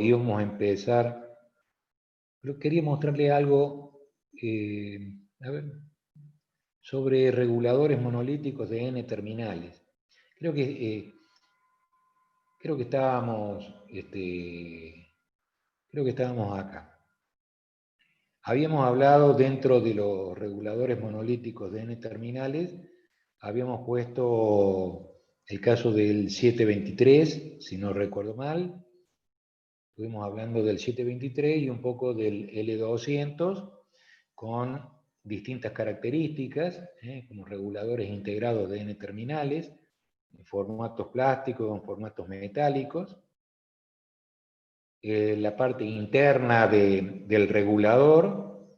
íbamos a empezar, pero quería mostrarle algo, a ver, sobre reguladores monolíticos de N terminales. Creo que estábamos acá. Habíamos hablado dentro de los reguladores monolíticos de N terminales, habíamos puesto el caso del 723, si no recuerdo mal. Estuvimos hablando del 723 y un poco del L200 con distintas características, como reguladores integrados de N terminales, en formatos plásticos, en formatos metálicos. La parte interna del regulador,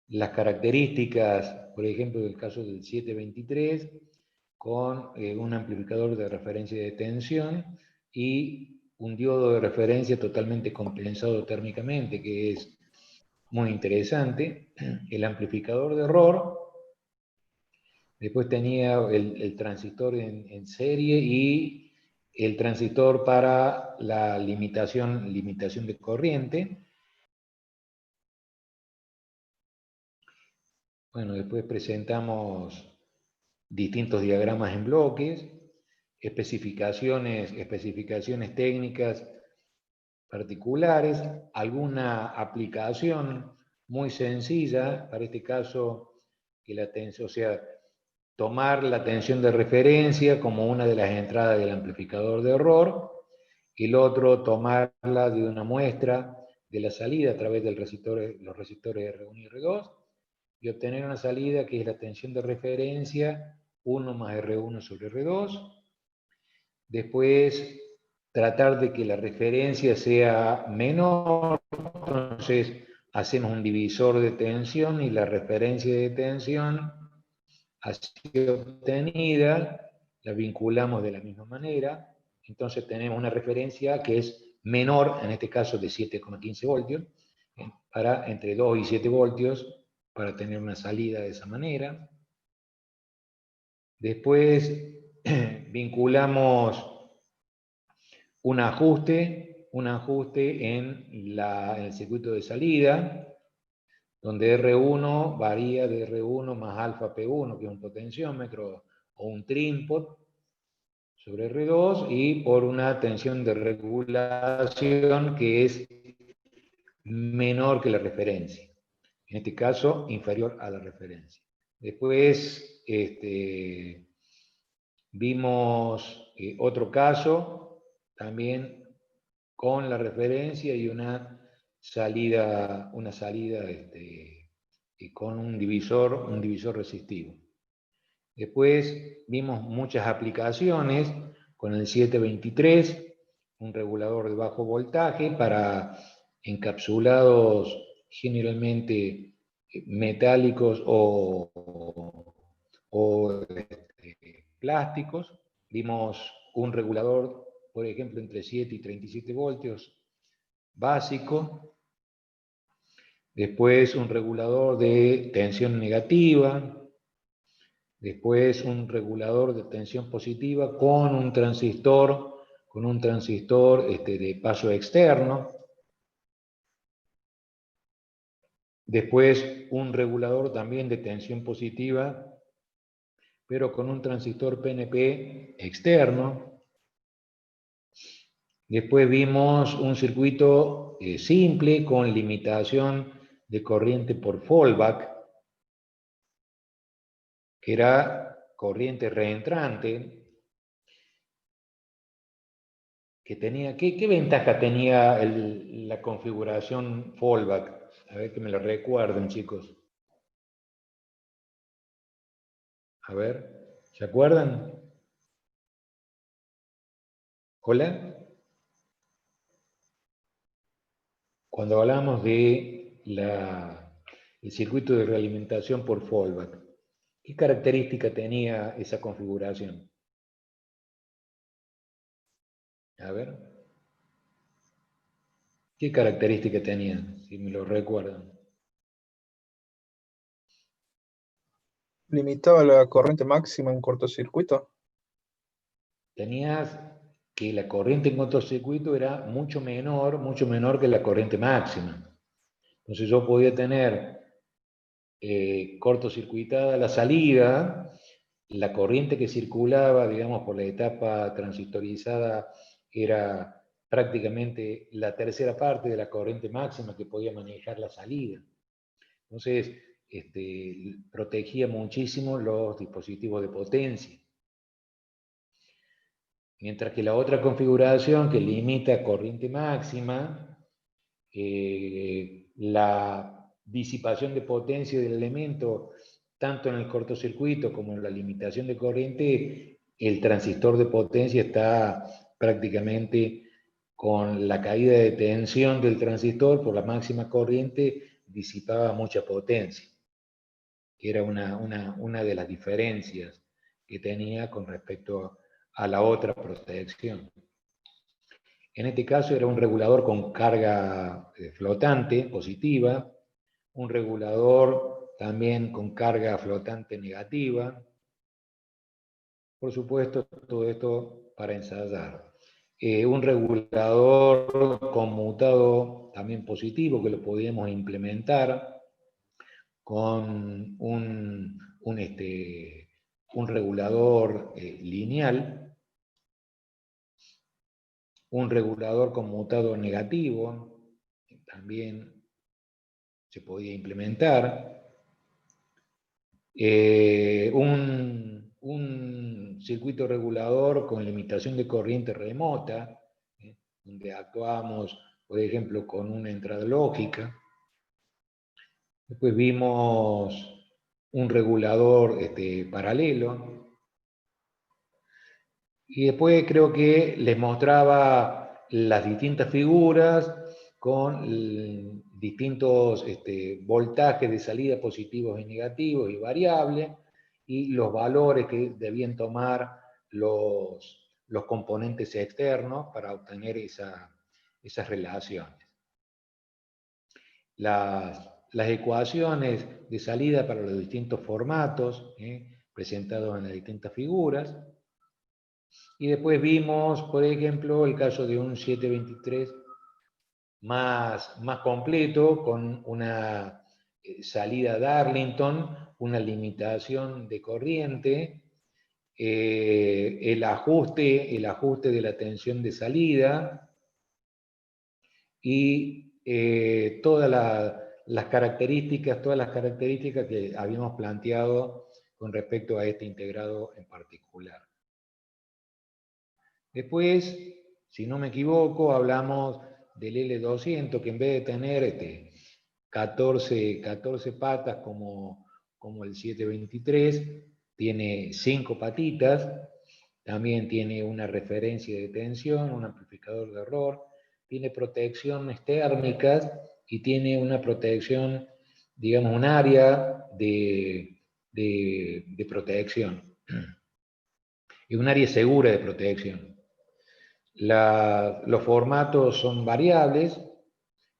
las características, por ejemplo, del caso del 723, con un amplificador de referencia de tensión y un diodo de referencia totalmente compensado térmicamente, que es muy interesante. El amplificador de error, después tenía el transistor en serie y el transistor para la limitación de corriente. Bueno, después presentamos distintos diagramas en bloques, especificaciones técnicas particulares, alguna aplicación muy sencilla, para este caso, o sea, tomar la tensión de referencia como una de las entradas del amplificador de error, y el otro tomarla de una muestra de la salida a través de los resistores R1 y R2, y obtener una salida que es la tensión de referencia 1 más R1 sobre R2. Después, tratar de que la referencia sea menor, entonces hacemos un divisor de tensión y la referencia de tensión así obtenida la vinculamos de la misma manera. Entonces tenemos una referencia que es menor, en este caso de 7,15 voltios, para entre 2 y 7 voltios, para tener una salida de esa manera. Después vinculamos un ajuste en el circuito de salida, donde R1 varía de R1 más alfa P1, que es un potenciómetro o un trinpot, sobre R2, y por una tensión de regulación que es menor que la referencia. En este caso, inferior a la referencia. Después vimos otro caso, también con la referencia y una salida con un divisor resistivo. Después vimos muchas aplicaciones con el 723, un regulador de bajo voltaje para encapsulados generalmente metálicos o plásticos. Vimos un regulador, por ejemplo, entre 7 y 37 voltios básico. Después un regulador de tensión negativa. Después un regulador de tensión positiva con un transistor de paso externo. Después un regulador también de tensión positiva, pero con un transistor PNP externo. Después vimos un circuito simple con limitación de corriente por fallback, que era corriente reentrante, que tenía, ¿qué ventaja tenía la configuración fallback? A ver que me lo recuerden, chicos. A ver, ¿se acuerdan? ¿Hola? Cuando hablamos de el circuito de realimentación por fallback, ¿qué característica tenía esa configuración? A ver. ¿Qué característica tenía? Si me lo recuerdan. Limitaba la corriente máxima en cortocircuito. Tenías que la corriente en cortocircuito era mucho menor que la corriente máxima. Entonces yo podía tener cortocircuitada la salida, la corriente que circulaba, digamos, por la etapa transistorizada era prácticamente la tercera parte de la corriente máxima que podía manejar la salida. Entonces, protegía muchísimo los dispositivos de potencia. Mientras que la otra configuración que limita corriente máxima, la disipación de potencia del elemento, tanto en el cortocircuito como en la limitación de corriente, el transistor de potencia está prácticamente con la caída de tensión del transistor por la máxima corriente, disipaba mucha potencia, que era una de las diferencias que tenía con respecto a la otra protección. En este caso era un regulador con carga flotante positiva, un regulador también con carga flotante negativa. Por supuesto, todo esto para ensayar. Un regulador conmutado también positivo que lo podíamos implementar con un regulador lineal, un regulador conmutado negativo, también se podía implementar, un circuito regulador con limitación de corriente remota, donde actuamos, por ejemplo, con una entrada lógica. Después vimos un regulador paralelo. Y después creo que les mostraba las distintas figuras con distintos voltajes de salida positivos y negativos y variables, y los valores que debían tomar los componentes externos para obtener esas relaciones. Las ecuaciones de salida para los distintos formatos presentados en las distintas figuras. Y después vimos, por ejemplo, el caso de un 723 más completo, con una salida Darlington, una limitación de corriente, el ajuste de la tensión de salida y todas las características que habíamos planteado con respecto a este integrado en particular. Después, si no me equivoco, hablamos del L200, que en vez de tener 14 patas como el 723, tiene 5 patitas, también tiene una referencia de tensión, un amplificador de error, tiene protecciones térmicas y tiene una protección, digamos, un área de protección, y un área segura de protección. Los formatos son variables,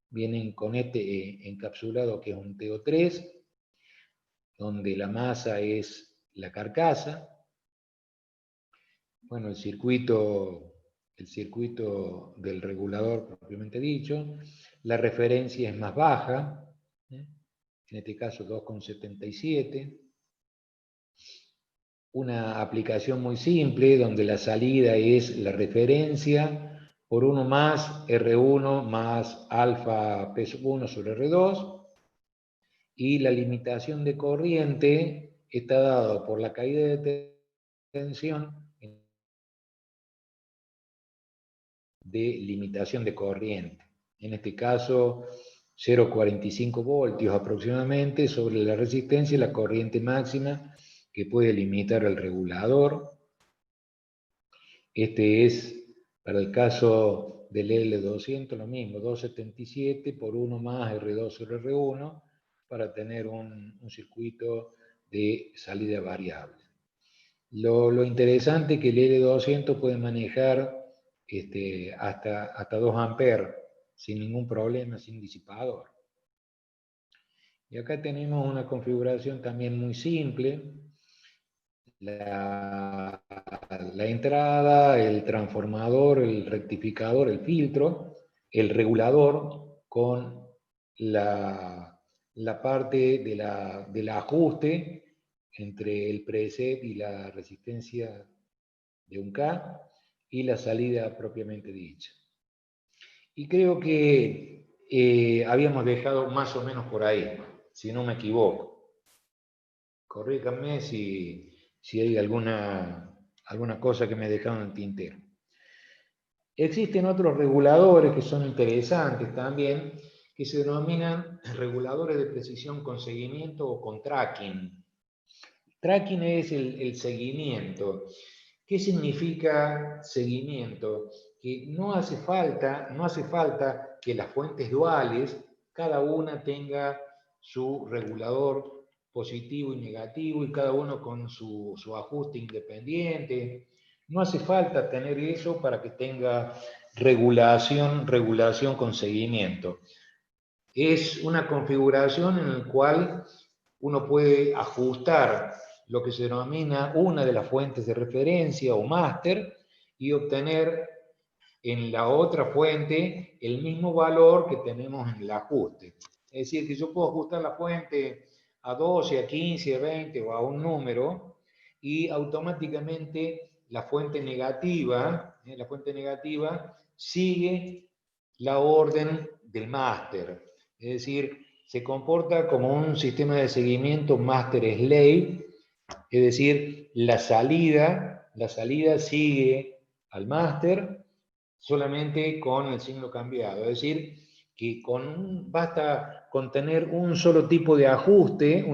vienen con este encapsulado que es un TO3, donde la masa es la carcasa. Bueno, el circuito del regulador propiamente dicho, la referencia es más baja, en este caso 2,77. Una aplicación muy simple donde la salida es la referencia por 1 más R1 más alfa P1 sobre R2, y la limitación de corriente está dado por la caída de tensión de limitación de corriente. En este caso, 0,45 voltios aproximadamente sobre la resistencia y la corriente máxima que puede limitar el regulador. Este es, para el caso del L200, lo mismo, 277 por 1 más R2 sobre R1, para tener un circuito de salida variable. Lo interesante es que el L200 puede manejar hasta 2 amperes sin ningún problema, sin disipador. Y acá tenemos una configuración también muy simple. la entrada, el transformador, el rectificador, el filtro, el regulador con la parte del ajuste entre el preset y la resistencia de un K y la salida propiamente dicha. Y creo que habíamos dejado más o menos por ahí, si no me equivoco. Corríjanme si hay alguna cosa que me dejaron en el tintero. Existen otros reguladores que son interesantes también, que se denominan reguladores de precisión con seguimiento o con tracking. Tracking es el seguimiento. ¿Qué significa seguimiento? Que no hace falta que las fuentes duales, cada una tenga su regulador positivo y negativo y cada uno con su ajuste independiente. No hace falta tener eso para que tenga regulación con seguimiento. Es una configuración en la cual uno puede ajustar lo que se denomina una de las fuentes de referencia o máster y obtener en la otra fuente el mismo valor que tenemos en el ajuste. Es decir, que yo puedo ajustar la fuente a 12, a 15, a 20 o a un número y automáticamente la fuente negativa sigue la orden del máster. Es decir, se comporta como un sistema de seguimiento master-slave, es decir, la salida sigue al máster solamente con el signo cambiado. Es decir, que basta con tener un solo tipo de ajuste,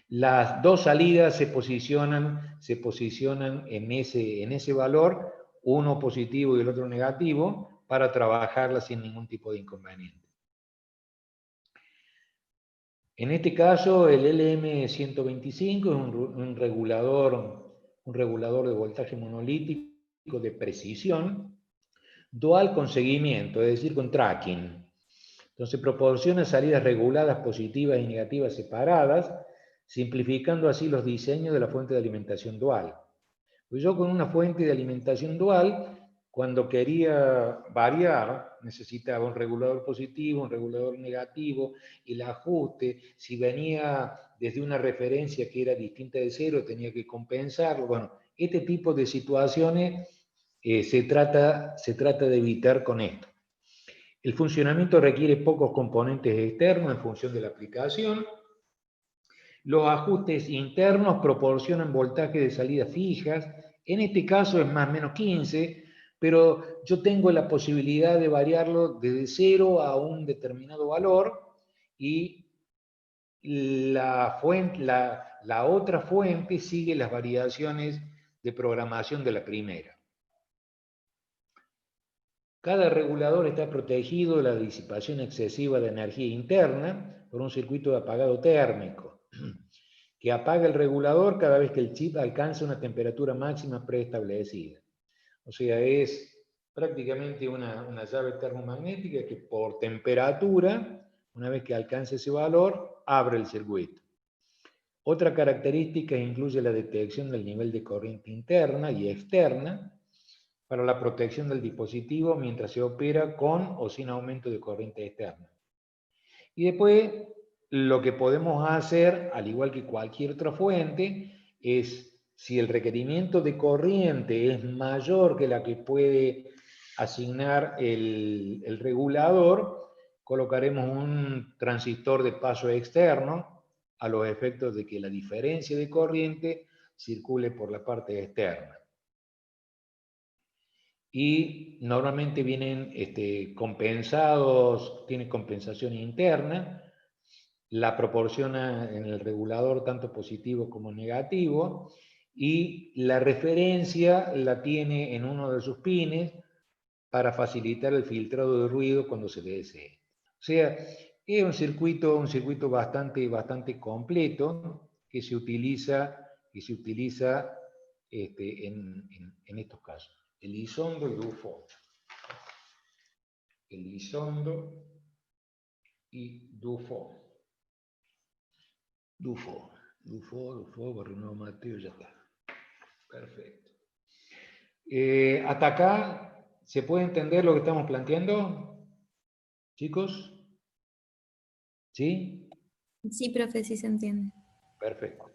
las dos salidas se posicionan en ese valor, uno positivo y el otro negativo, para trabajarla sin ningún tipo de inconveniente. En este caso, el LM125 es un regulador de voltaje monolítico de precisión, dual con seguimiento, es decir, con tracking. Entonces proporciona salidas reguladas positivas y negativas separadas, simplificando así los diseños de la fuente de alimentación dual. Pues yo con una fuente de alimentación dual, cuando quería variar, necesitaba un regulador positivo, un regulador negativo, el ajuste, si venía desde una referencia que era distinta de cero, tenía que compensarlo. Bueno, este tipo de situaciones se trata de evitar con esto. El funcionamiento requiere pocos componentes externos en función de la aplicación. Los ajustes internos proporcionan voltaje de salida fijas. En este caso es más o menos 15, pero yo tengo la posibilidad de variarlo desde 0 a un determinado valor y la otra fuente sigue las variaciones de programación de la primera. Cada regulador está protegido de la disipación excesiva de energía interna por un circuito de apagado térmico, que apaga el regulador cada vez que el chip alcanza una temperatura máxima preestablecida. O sea, es prácticamente una llave termomagnética que por temperatura, una vez que alcanza ese valor, abre el circuito. Otra característica incluye la detección del nivel de corriente interna y externa, para la protección del dispositivo mientras se opera con o sin aumento de corriente externa. Y después, lo que podemos hacer, al igual que cualquier otra fuente, es si el requerimiento de corriente es mayor que la que puede asignar el regulador, colocaremos un transistor de paso externo a los efectos de que la diferencia de corriente circule por la parte externa. Y normalmente vienen compensados, tienen compensación interna, la proporciona en el regulador tanto positivo como negativo, y la referencia la tiene en uno de sus pines para facilitar el filtrado de ruido cuando se le desee. O sea, es un circuito bastante completo que se utiliza en estos casos. Elizondo y Dufo. Elizondo y Dufo. Lufo, Barrio Mateo, ya está. Perfecto. ¿Hasta acá se puede entender lo que estamos planteando, chicos? ¿Sí? Sí, profe, sí se entiende. Perfecto.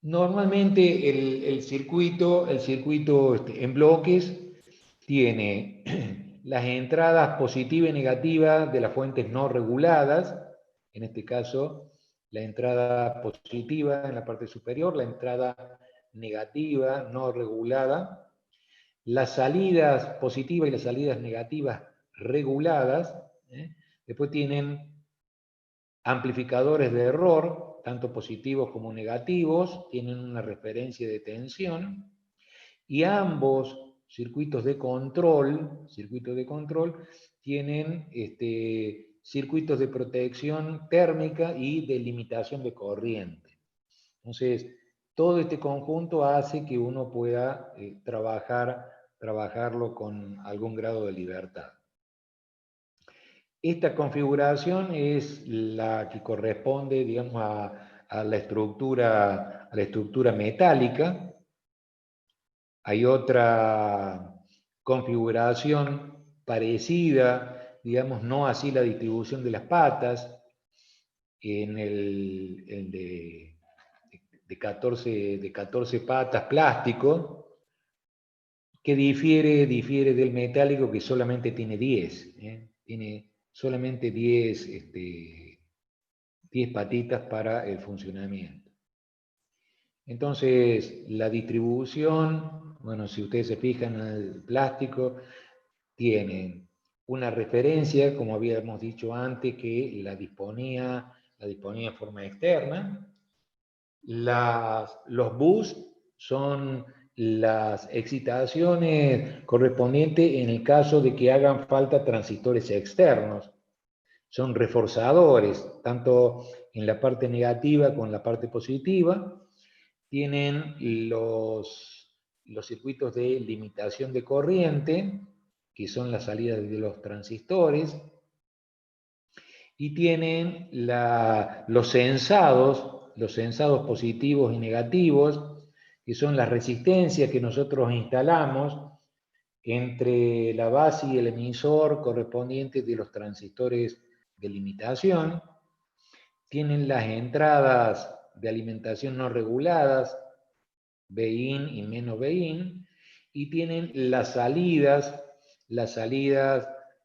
Normalmente el circuito en bloques tiene las entradas positiva y negativa de las fuentes no reguladas, en este caso la entrada positiva en la parte superior, la entrada negativa no regulada, las salidas positivas y las salidas negativas reguladas, ¿eh? Después tienen amplificadores de error, tanto positivos como negativos, tienen una referencia de tensión, y ambos circuitos de control tienen circuitos de protección térmica y de limitación de corriente. Entonces, todo este conjunto hace que uno pueda trabajarlo con algún grado de libertad. Esta configuración es la que corresponde, digamos, a la estructura metálica. Hay otra configuración parecida, digamos, no así la distribución de las patas, en el de 14 patas plástico, que difiere del metálico, que solamente tiene 10. Tiene solamente 10 patitas para el funcionamiento. Entonces, la distribución, bueno, si ustedes se fijan en el plástico, tiene una referencia, como habíamos dicho antes, que la disponía de forma externa. Los bus son las excitaciones correspondientes en el caso de que hagan falta transistores externos. Son reforzadores, tanto en la parte negativa como en la parte positiva. Tienen los circuitos de limitación de corriente, que son las salidas de los transistores, y tienen los sensados positivos y negativos, que son las resistencias que nosotros instalamos entre la base y el emisor correspondientes de los transistores de limitación. Tienen las entradas de alimentación no reguladas, Bin y menos Bin, y tienen las salidas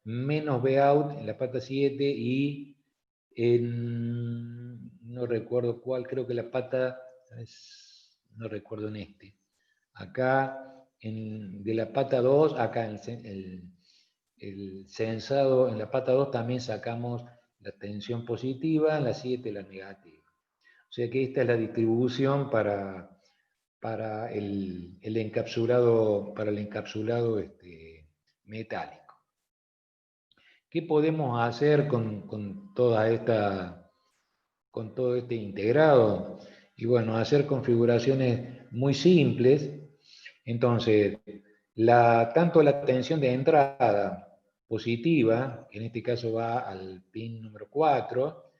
menos Bout en la pata 7 y no recuerdo cuál, creo que la pata, no recuerdo en este. Acá, de la pata 2, acá el sensado, en la pata 2 también sacamos la tensión positiva, en la 7 la negativa. O sea que esta es la distribución para el encapsulado metálico. ¿Qué podemos hacer con todo este integrado? Y bueno, hacer configuraciones muy simples. Entonces, tanto la tensión de entrada positiva, que en este caso va al pin número 4,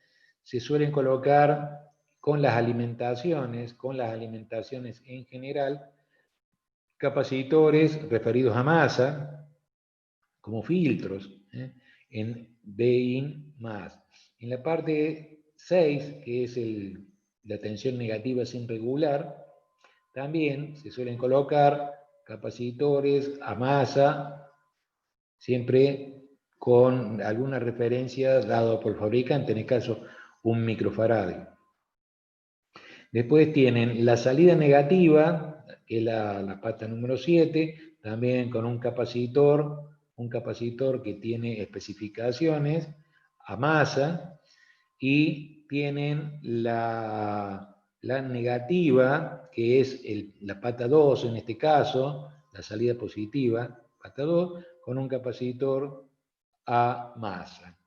se suelen colocar con las alimentaciones en general, capacitores referidos a masa, como filtros, en Bin más. En la parte 6, que es la tensión negativa sin regular, también se suelen colocar capacitores a masa, siempre con alguna referencia dada por el fabricante, en este caso 1 microfaradio. Después tienen la salida negativa, que es la pata número 7, también con un capacitor que tiene especificaciones a masa, y tienen la negativa, que es la pata 2 en este caso, la salida positiva, pata 2, con un capacitor a masa.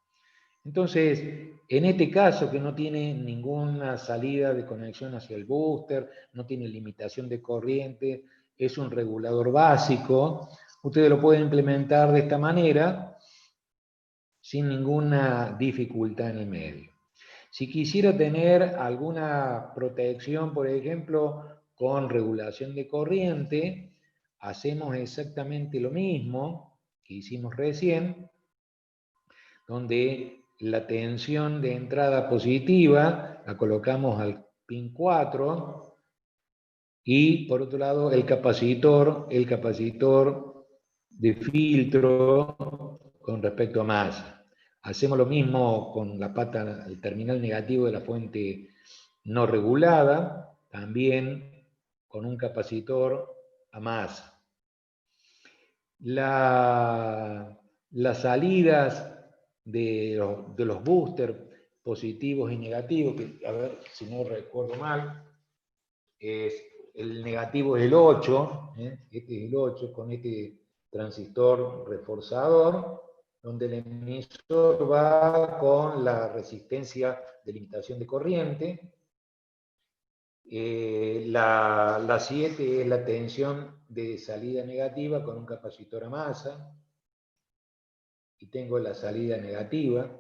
Entonces, en este caso, que no tiene ninguna salida de conexión hacia el booster, no tiene limitación de corriente, es un regulador básico, ustedes lo pueden implementar de esta manera sin ninguna dificultad en el medio. Si quisiera tener alguna protección, por ejemplo, con regulación de corriente, hacemos exactamente lo mismo que hicimos recién, donde la tensión de entrada positiva la colocamos al pin 4 y por otro lado el capacitor de filtro con respecto a masa. Hacemos lo mismo con la pata, el terminal negativo de la fuente no regulada, también con un capacitor a masa. Las salidas de los boosters positivos y negativos, que a ver si no recuerdo mal, el negativo es el 8, este es el 8 con este transistor reforzador, donde el emisor va con la resistencia de limitación de corriente. La 7 es la tensión de salida negativa con un capacitor a masa. Y tengo la salida negativa.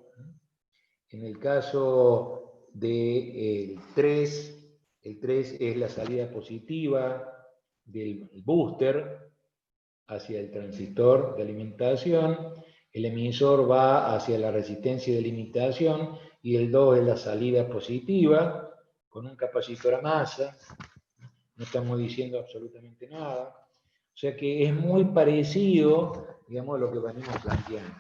En el caso del 3, el 3 es la salida positiva del booster hacia el transistor de alimentación, el emisor va hacia la resistencia de limitación y el 2 es la salida positiva con un capacitor a masa. No estamos diciendo absolutamente nada. O sea que es muy parecido, digamos, a lo que venimos planteando.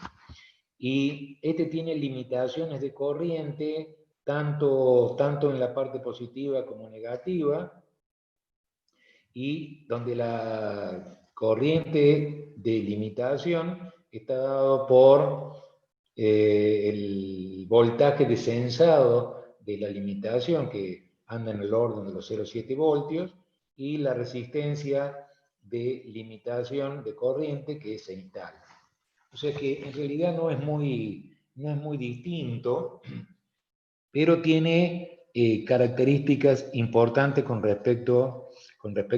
Y este tiene limitaciones de corriente tanto en la parte positiva como negativa, y donde la corriente de limitación está dado por el voltaje descensado de la limitación, que anda en el orden de los 0,7 voltios, y la resistencia de limitación de corriente que se instala. O sea que en realidad no es muy distinto, pero tiene características importantes con respecto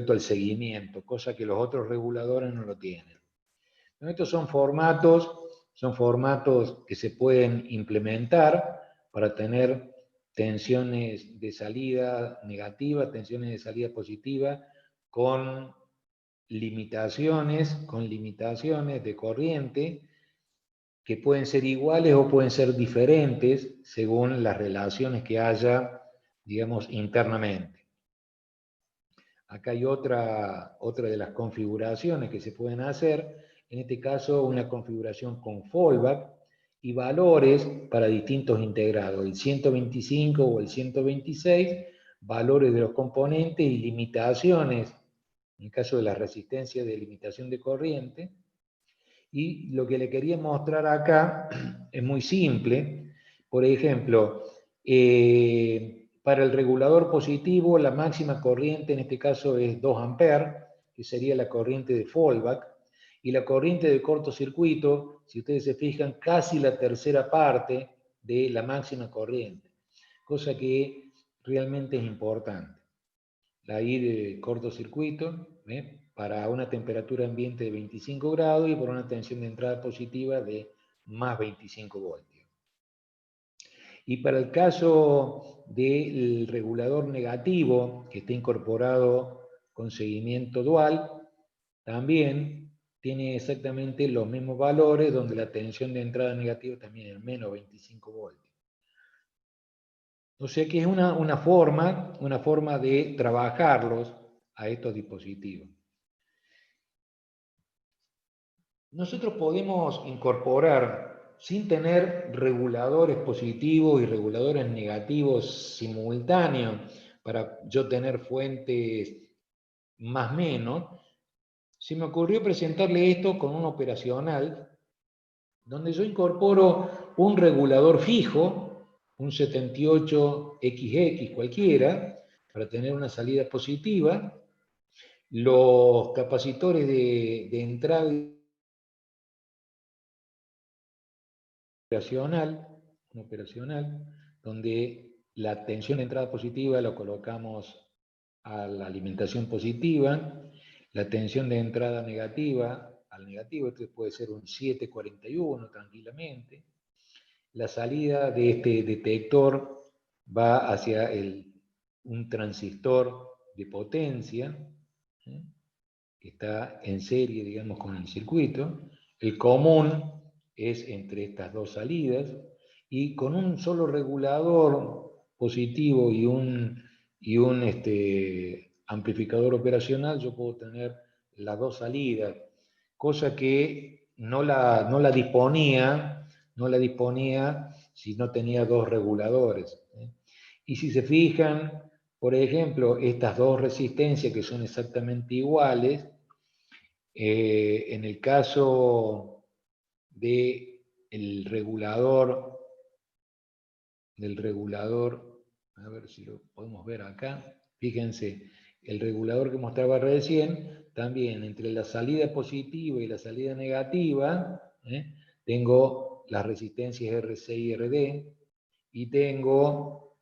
al seguimiento, cosa que los otros reguladores no lo tienen. Estos son formatos que se pueden implementar para tener tensiones de salida negativa, tensiones de salida positiva, con limitaciones de corriente, que pueden ser iguales o pueden ser diferentes según las relaciones que haya, digamos, internamente. Acá hay otra de las configuraciones que se pueden hacer, en este caso una configuración con fallback y valores para distintos integrados, el 125 o el 126, valores de los componentes y limitaciones, en el caso de la resistencia de limitación de corriente. Y lo que le quería mostrar acá es muy simple. Por ejemplo, para el regulador positivo, la máxima corriente en este caso es 2 amperes, que sería la corriente de fallback, y la corriente de cortocircuito, si ustedes se fijan, casi la tercera parte de la máxima corriente, cosa que realmente es importante. La I de cortocircuito, para una temperatura ambiente de 25 grados y por una tensión de entrada positiva de más 25 voltios. Y para el caso del regulador negativo, que está incorporado con seguimiento dual, también tiene exactamente los mismos valores, donde la tensión de entrada negativa también es menos 25 voltios. O sea que es una forma de trabajarlos a estos dispositivos. Nosotros podemos incorporar, sin tener reguladores positivos y reguladores negativos simultáneos, para yo tener fuentes más menos, se me ocurrió presentarle esto con un operacional, donde yo incorporo un regulador fijo, un 78XX cualquiera, para tener una salida positiva, los capacitores de entrada operacional, donde la tensión de entrada positiva lo colocamos a la alimentación positiva, la tensión de entrada negativa al negativo, esto puede ser un 741 tranquilamente, la salida de este detector va hacia un transistor de potencia, que está en serie, digamos, con el circuito. El común es entre estas dos salidas, y con un solo regulador positivo y un amplificador operacional, yo puedo tener las dos salidas, cosa que no la disponía si no tenía dos reguladores. Y si se fijan, por ejemplo, estas dos resistencias que son exactamente iguales, en el caso del regulador, a ver si lo podemos ver acá, fíjense, el regulador que mostraba recién, también entre la salida positiva y la salida negativa, tengo las resistencias RC y RD, y tengo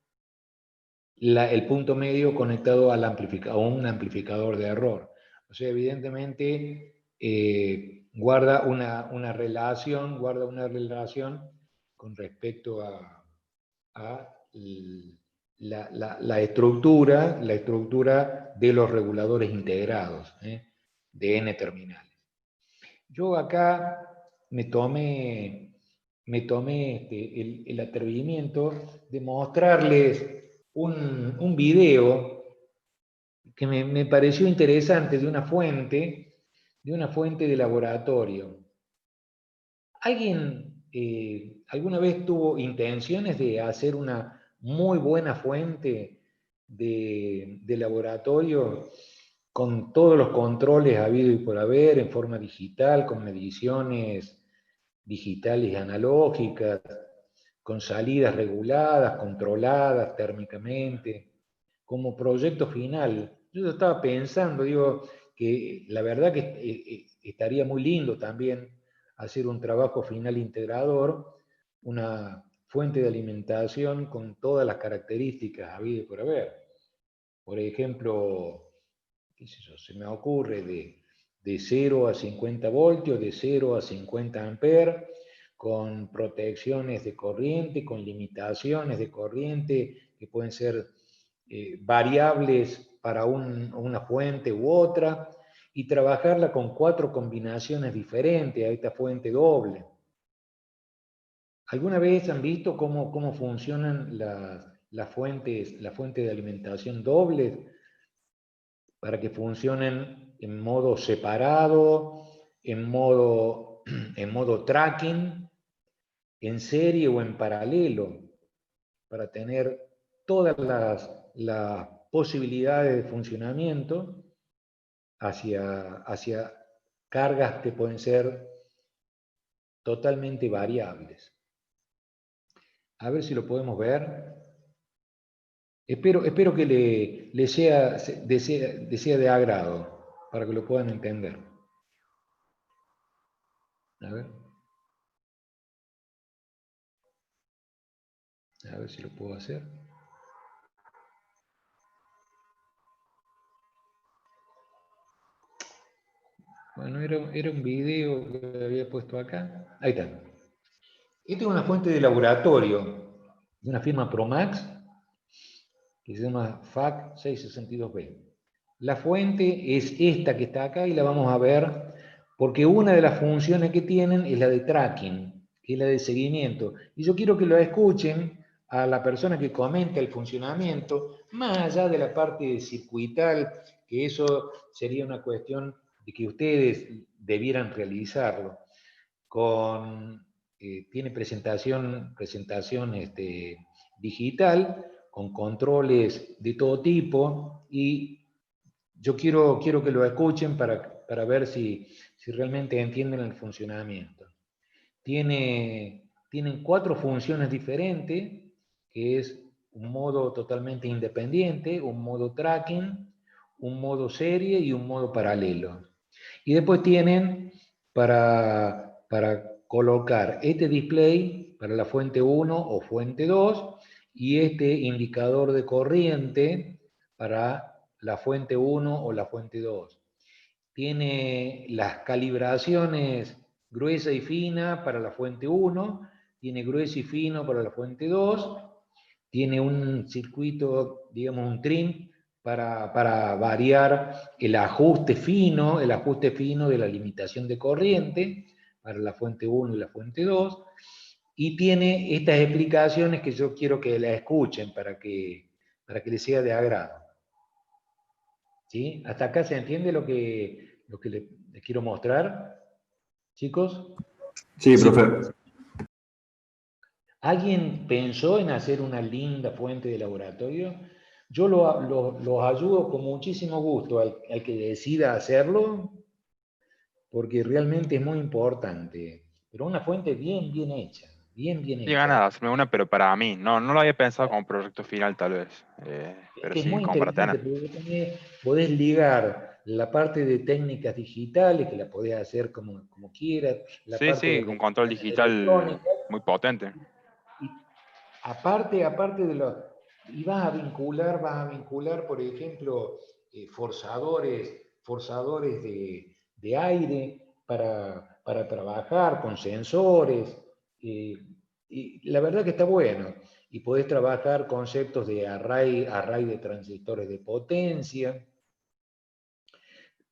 el punto medio conectado a un amplificador de error. O sea, evidentemente guarda una relación con respecto a la estructura de los reguladores integrados, de N terminales. Yo acá me tomé el atrevimiento de mostrarles un video que me pareció interesante de una fuente de laboratorio. ¿Alguien alguna vez tuvo intenciones de hacer una muy buena fuente de laboratorio con todos los controles habidos y por haber, en forma digital, con mediciones digitales y analógicas, con salidas reguladas, controladas térmicamente, como proyecto final? Yo estaba pensando, digo, que la verdad que estaría muy lindo también hacer un trabajo final integrador, una fuente de alimentación con todas las características habidas y por haber. Por ejemplo, qué sé yo, se me ocurre de 0 a 50 voltios, de 0 a 50 amperes, con protecciones de corriente, con limitaciones de corriente que pueden ser variables para una fuente u otra, y trabajarla con 4 combinaciones diferentes a esta fuente doble. ¿Alguna vez han visto cómo funcionan las fuentes de alimentación dobles para que funcionen en modo separado, en modo tracking, en serie o en paralelo, para tener todas las posibilidades de funcionamiento hacia cargas que pueden ser totalmente variables? A ver si lo podemos ver. Espero que le sea de agrado, para que lo puedan entender. A ver si lo puedo hacer. Bueno, era un video que había puesto acá. Ahí está. Esta es una fuente de laboratorio de una firma Promax que se llama FAC 662B. La fuente es esta que está acá y la vamos a ver porque una de las funciones que tienen es la de tracking, que es la de seguimiento. Y yo quiero que lo escuchen a la persona que comenta el funcionamiento, más allá de la parte circuital, que eso sería una cuestión de que ustedes debieran realizarlo. Tiene presentación digital, con controles de todo tipo, y yo quiero que lo escuchen para ver si realmente entienden el funcionamiento. Tienen 4 funciones diferentes, que es un modo totalmente independiente, un modo tracking, un modo serie y un modo paralelo. Y después tienen para colocar este display para la fuente 1 o fuente 2 y este indicador de corriente para la fuente 1 o la fuente 2. Tiene las calibraciones gruesa y fina para la fuente 1, tiene grueso y fino para la fuente 2, tiene un circuito, digamos un trim, para variar el ajuste fino de la limitación de corriente para la fuente 1 y la fuente 2, y tiene estas explicaciones que yo quiero que la escuchen para que les sea de agrado. ¿Sí? ¿Hasta acá se entiende lo que les quiero mostrar, chicos? Sí, profe. ¿Alguien pensó en hacer una linda fuente de laboratorio? Yo los ayudo con muchísimo gusto al que decida hacerlo, porque realmente es muy importante. Pero una fuente bien hecha, bien Sí, hecha. ganas de hacerme una, pero para mí. No lo había pensado como proyecto final, tal vez. Es Pero que es sí, muy como para interesante, tener. porque también podés ligar la parte de técnicas digitales, que la podés hacer como quieras, la Sí, parte de sí, un control digital electrónica, muy potente. y aparte de lo... Y vas a vincular, por ejemplo, forzadores de aire para trabajar con sensores. Y la verdad que está bueno. Y podés trabajar conceptos de array de transistores de potencia,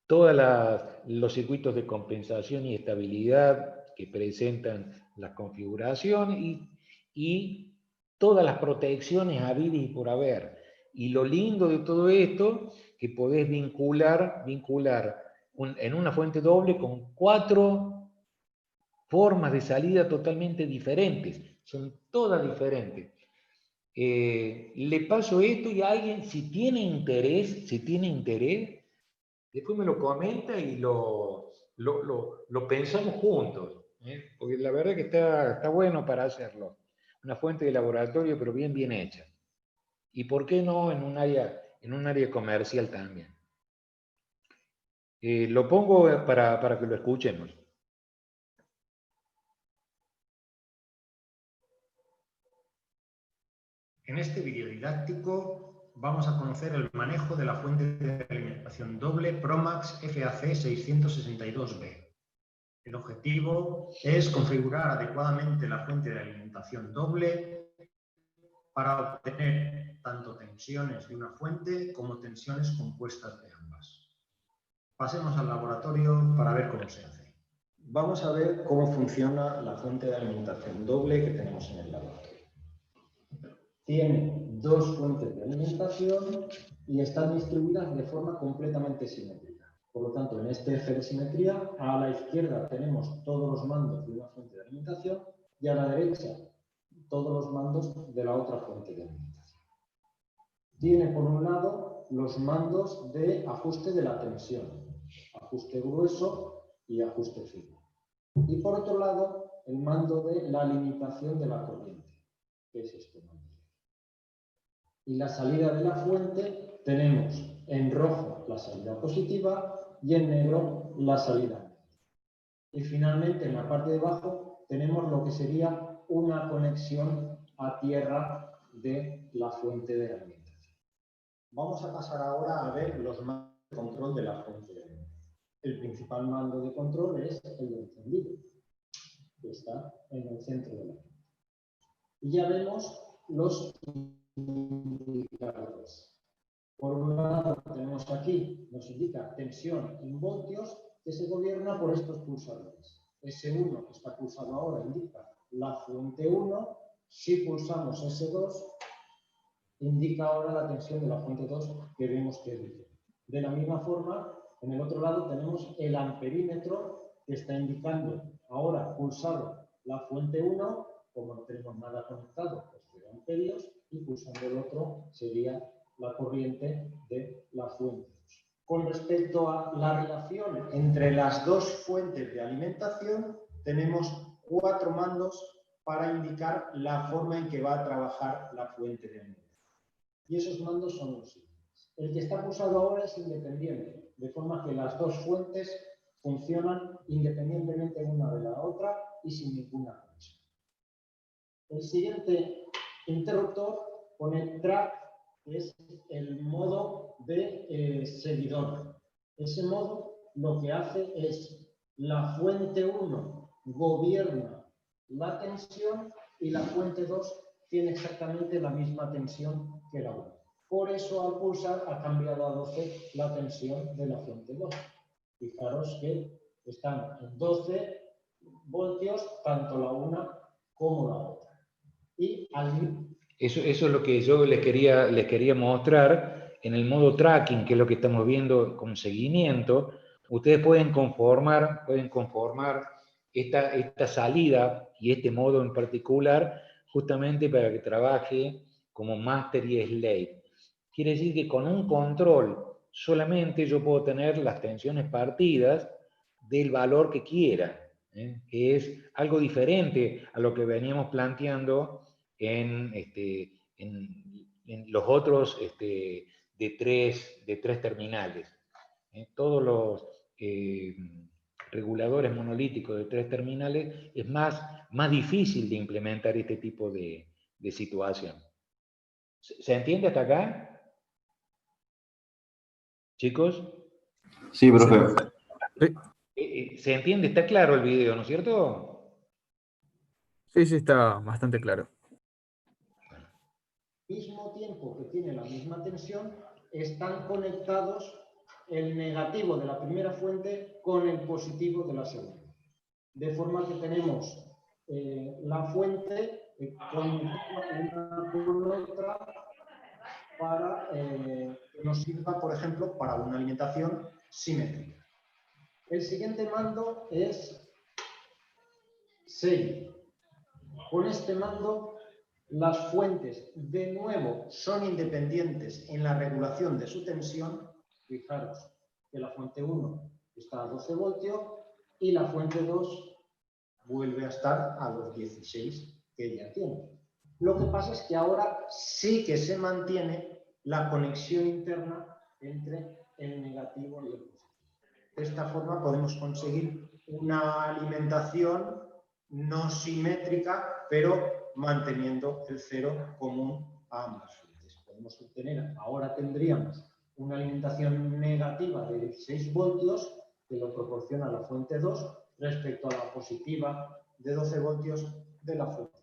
todos los circuitos de compensación y estabilidad que presentan las configuraciones y todas las protecciones habidas y por haber. Y lo lindo de todo esto, que podés vincular en una fuente doble con 4 formas de salida totalmente diferentes. Son todas diferentes. Le paso esto y a alguien, si tiene interés, después me lo comenta y lo pensamos juntos, ¿eh? Porque la verdad que está bueno para hacerlo. Una fuente de laboratorio, pero bien hecha. Y por qué no en un área comercial también. Lo pongo para que lo escuchemos. En este vídeo didáctico vamos a conocer el manejo de la fuente de alimentación doble Promax FAC 662B. El objetivo es configurar adecuadamente la fuente de alimentación doble para obtener tanto tensiones de una fuente como tensiones compuestas de ambas. Pasemos al laboratorio para ver cómo se hace. Vamos a ver cómo funciona la fuente de alimentación doble que tenemos en el laboratorio. Tiene 2 fuentes de alimentación y están distribuidas de forma completamente simétrica. Por lo tanto, en este eje de simetría, a la izquierda tenemos todos los mandos de una fuente de alimentación y a la derecha todos los mandos de la otra fuente de alimentación. Tiene por un lado los mandos de ajuste de la tensión, ajuste grueso y ajuste fino. Y por otro lado, el mando de la limitación de la corriente, que es este mando. Y la salida de la fuente tenemos en rojo la salida positiva y en negro la salida negativa. Y finalmente en la parte de abajo tenemos lo que sería una conexión a tierra de la fuente de alimentación. Vamos a pasar ahora a ver los mandos de control de la fuente de alimentación. El principal mando de control es el de encendido, que está en el centro de la fuente. Y ya vemos los indicadores. Por un lado tenemos aquí, nos indica tensión en voltios, que se gobierna por estos pulsadores. S1, que está pulsado ahora, indica la fuente 1. Si pulsamos S2, indica ahora la tensión de la fuente 2, que vemos que es diferente. De la misma forma, en el otro lado tenemos el amperímetro, que está indicando ahora pulsado la fuente 1, como no tenemos nada conectado, pues 0 amperios, y pulsando el otro sería la corriente de la fuente 2. Con respecto a la relación entre las dos fuentes de alimentación, tenemos 4 mandos para indicar la forma en que va a trabajar la fuente de alimentación. Y esos mandos son los siguientes. El que está pulsado ahora es independiente, de forma que las dos fuentes funcionan independientemente una de la otra y sin ninguna conexión. El siguiente interruptor pone track, que es el modo de seguidor. Ese modo lo que hace es la fuente 1 gobierna la tensión y la fuente 2 tiene exactamente la misma tensión que la 1. Por eso al pulsar ha cambiado a 12 la tensión de la fuente 2. Fijaros que están en 12 voltios tanto la una como la otra. Y eso es lo que yo les quería mostrar en el modo tracking, que es lo que estamos viendo con seguimiento. Ustedes pueden conformar esta salida y este modo en particular justamente para que trabaje como master y slave. Quiere decir que con un control solamente yo puedo tener las tensiones partidas del valor que quiera, que es algo diferente a lo que veníamos planteando en los otros de tres terminales. Todos los reguladores monolíticos de 3 terminales es más difícil de implementar este tipo de situación. ¿Se entiende hasta acá? ¿Chicos? Sí, profe. ¿Se entiende? Está claro el video, ¿no es cierto? Sí, sí, está bastante claro. Mismo tiempo que tiene la misma tensión, están conectados el negativo de la primera fuente con el positivo de la segunda. De forma que tenemos la fuente conectada una con otra para que nos sirva, por ejemplo, para una alimentación simétrica. El siguiente mando es Save. Con este mando, las fuentes de nuevo son independientes en la regulación de su tensión. Fijaros que la fuente 1 está a 12 voltios y la fuente 2 vuelve a estar a los 16 que ya tiene. Lo que pasa es que ahora sí que se mantiene la conexión interna entre el negativo y el positivo. De esta forma podemos conseguir una alimentación no simétrica, pero manteniendo el cero común a ambas fuentes. Podemos obtener, ahora tendríamos una alimentación negativa de 16 voltios que lo proporciona la fuente 2 respecto a la positiva de 12 voltios de la fuente.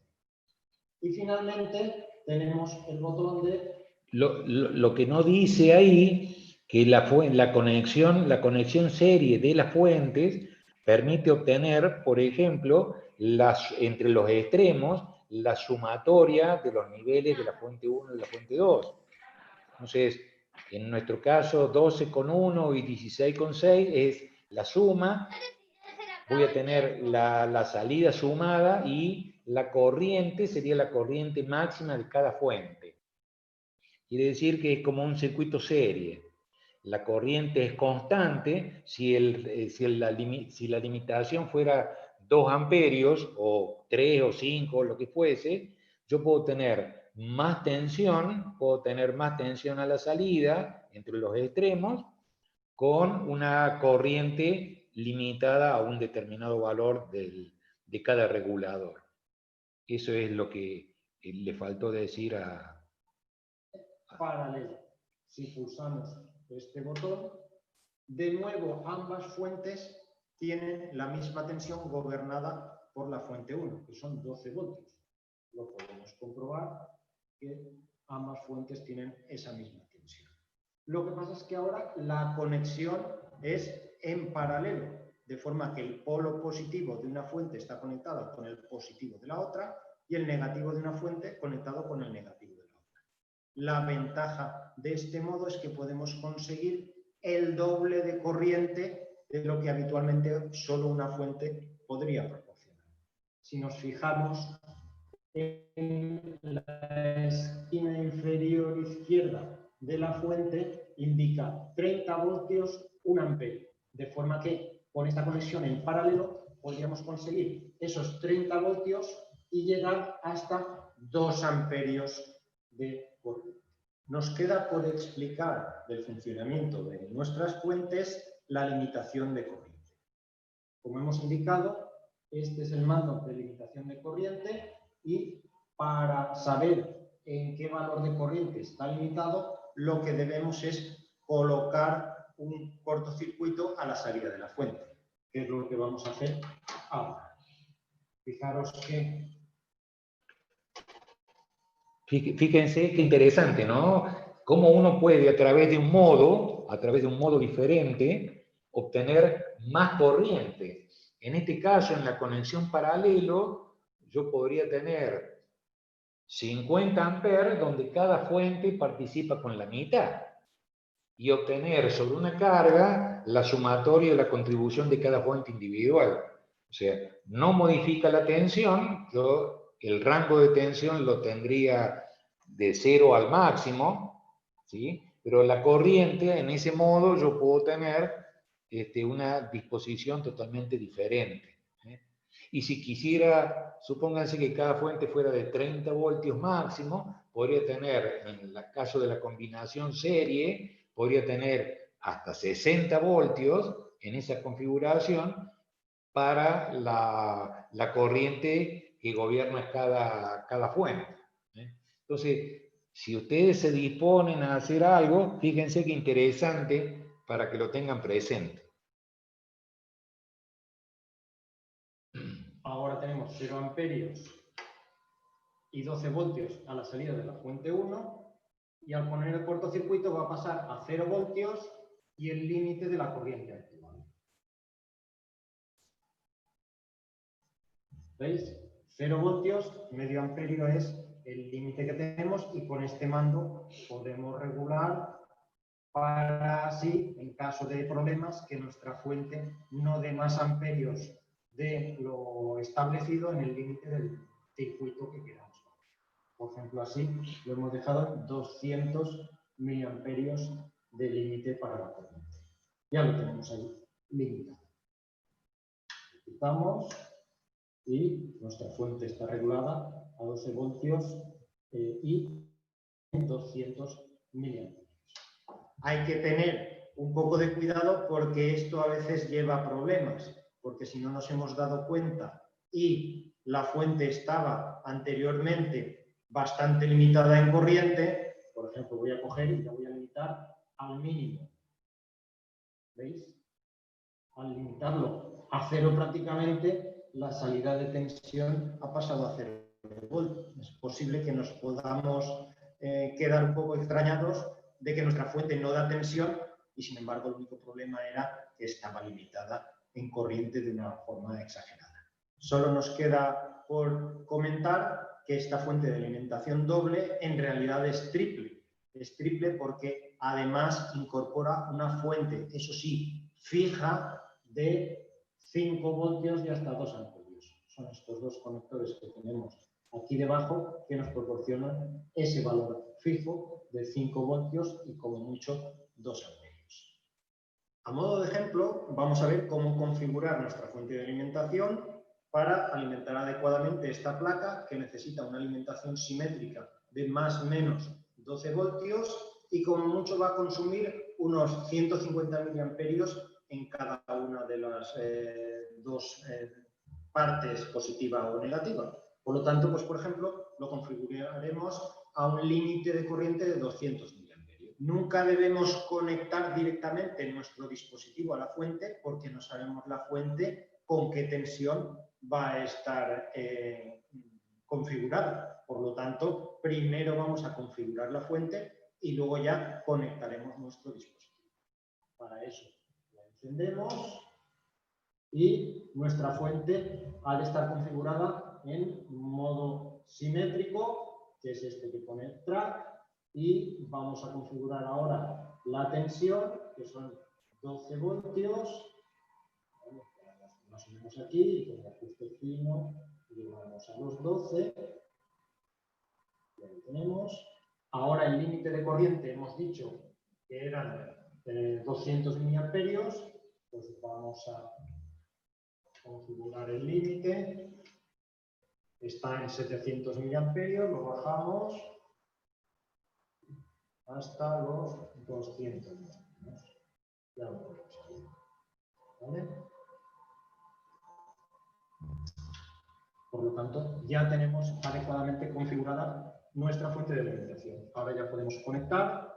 Y finalmente tenemos el botón de... Lo que no dice ahí, que la conexión serie de las fuentes permite obtener, por ejemplo, entre los extremos, la sumatoria de los niveles de la fuente 1 y la fuente 2. Entonces, en nuestro caso, 12,1 y 16,6 es la suma. Voy a tener la salida sumada y la corriente sería la corriente máxima de cada fuente. Quiere decir que es como un circuito serie. La corriente es constante. Si la limitación fuera 2 amperios o 3 o 5, lo que fuese, yo puedo tener más tensión a la salida entre los extremos con una corriente limitada a un determinado valor de cada regulador. Eso es lo que le faltó decir a... Paralelo. Si pulsamos este botón, de nuevo ambas fuentes tienen la misma tensión gobernada por la fuente 1, que son 12 voltios. Lo podemos comprobar que ambas fuentes tienen esa misma tensión. Lo que pasa es que ahora la conexión es en paralelo, de forma que el polo positivo de una fuente está conectado con el positivo de la otra y el negativo de una fuente conectado con el negativo de la otra. La ventaja de este modo es que podemos conseguir el doble de corriente de lo que habitualmente solo una fuente podría proporcionar. Si nos fijamos en la esquina inferior izquierda de la fuente, indica 30 voltios, 1 amperio. De forma que con esta conexión en paralelo podríamos conseguir esos 30 voltios y llegar hasta 2 amperios de corriente. Nos queda por explicar del funcionamiento de nuestras fuentes la limitación de corriente. Como hemos indicado, este es el mando de limitación de corriente y para saber en qué valor de corriente está limitado, lo que debemos es colocar un cortocircuito a la salida de la fuente, que es lo que vamos a hacer ahora. Fijaros que Fíjense qué interesante, ¿no? Cómo uno puede, a través de un modo diferente, obtener más corriente. En este caso, en la conexión paralelo, yo podría tener 50 amperes donde cada fuente participa con la mitad y obtener sobre una carga la sumatoria de la contribución de cada fuente individual. O sea, no modifica la tensión, yo el rango de tensión lo tendría de 0 al máximo, ¿sí? Pero la corriente, en ese modo, yo puedo tener una disposición totalmente diferente. Y si quisiera, supónganse que cada fuente fuera de 30 voltios máximo, podría tener, en el caso de la combinación serie, podría tener hasta 60 voltios en esa configuración para la corriente que gobierna cada fuente. Entonces, si ustedes se disponen a hacer algo, fíjense qué interesante para que lo tengan presente. Ahora tenemos 0 amperios y 12 voltios a la salida de la fuente 1, y al poner el cortocircuito va a pasar a 0 voltios y el límite de la corriente actual. ¿Veis? 0 voltios, medio amperio es el límite que tenemos, y con este mando podemos regular para así, en caso de problemas, que nuestra fuente no dé más amperios de lo establecido en el límite del circuito que queramos. Por ejemplo, así lo hemos dejado en 200 miliamperios de límite para la corriente. Ya lo tenemos ahí limitado. Quitamos y nuestra fuente está regulada a 12 voltios y 200 miliamperios. Hay que tener un poco de cuidado porque esto a veces lleva problemas, porque si no nos hemos dado cuenta y la fuente estaba anteriormente bastante limitada en corriente, por ejemplo, voy a coger y la voy a limitar al mínimo. ¿Veis? Al limitarlo a 0 prácticamente, la salida de tensión ha pasado a 0 voltios. Es posible que nos podamos quedar un poco extrañados de que nuestra fuente no da tensión y, sin embargo, el único problema era que estaba limitada en corriente de una forma exagerada. Solo nos queda por comentar que esta fuente de alimentación doble en realidad es triple. Es triple porque además incorpora una fuente, eso sí, fija de 5 voltios y hasta 2 amperios. Son estos dos conectores que tenemos aquí debajo que nos proporcionan ese valor fijo de 5 voltios y como mucho 2 amperios. A modo de ejemplo, vamos a ver cómo configurar nuestra fuente de alimentación para alimentar adecuadamente esta placa, que necesita una alimentación simétrica de más o menos 12 voltios y como mucho va a consumir unos 150 miliamperios en cada una de las dos partes, positiva o negativa. Por lo tanto, pues por ejemplo, lo configuraremos a un límite de corriente de 200 miliamperios. Nunca debemos conectar directamente nuestro dispositivo a la fuente porque no sabemos la fuente con qué tensión va a estar configurada. Por lo tanto, primero vamos a configurar la fuente y luego ya conectaremos nuestro dispositivo. Para eso la encendemos y nuestra fuente, al estar configurada en modo simétrico, que es este que pone track, y vamos a configurar ahora la tensión, que son 12 voltios, más o menos aquí, y con el ajuste fino llegamos a los 12, ya lo tenemos. Ahora el límite de corriente hemos dicho que eran 200 miliamperios, pues vamos a configurar el límite. Está en 700 miliamperios, lo bajamos hasta los 200 miliamperios. Ya lo ponemos ahí. ¿Vale? Por lo tanto, ya tenemos adecuadamente configurada nuestra fuente de alimentación. Ahora ya podemos conectar.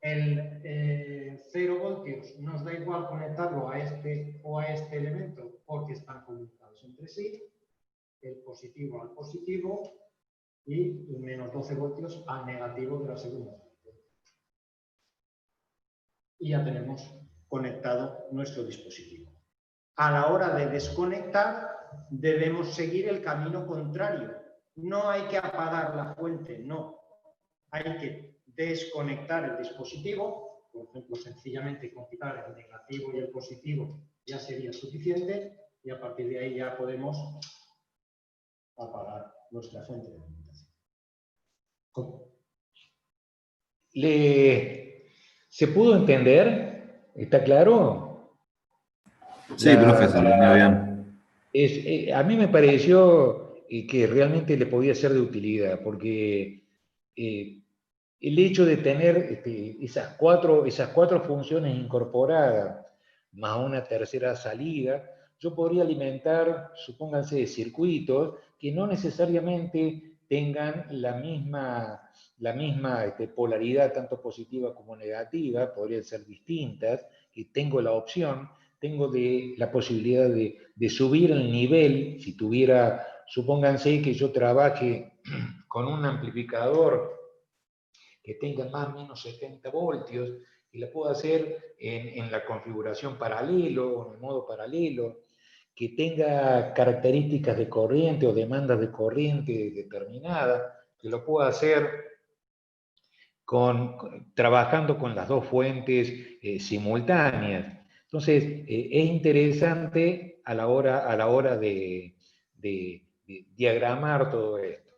El 0 voltios nos da igual conectarlo a este o a este elemento porque están conectados entre sí. El positivo al positivo y menos 12 voltios al negativo de la segunda fuente. Y ya tenemos conectado nuestro dispositivo. A la hora de desconectar, debemos seguir el camino contrario. No hay que apagar la fuente, no. Hay que desconectar el dispositivo, por ejemplo, sencillamente con quitar el negativo y el positivo ya sería suficiente, y a partir de ahí ya podemos apagar nuestra fuente de alimentación. ¿Cómo? ¿Se pudo entender? ¿Está claro? Sí, profe, se entendió bien. A mí me pareció que realmente le podía ser de utilidad, porque el hecho de tener esas cuatro funciones incorporadas, más una tercera salida, yo podría alimentar, supónganse, circuitos que no necesariamente tengan la misma polaridad, tanto positiva como negativa, podrían ser distintas, y tengo la opción, tengo la posibilidad de subir el nivel, si tuviera, supónganse que yo trabaje con un amplificador que tenga más o menos 70 voltios, y la puedo hacer en la configuración paralelo o en el modo paralelo, que tenga características de corriente o demandas de corriente determinadas, que lo puedo hacer trabajando con las dos fuentes simultáneas. Entonces, es interesante a la hora de diagramar todo esto.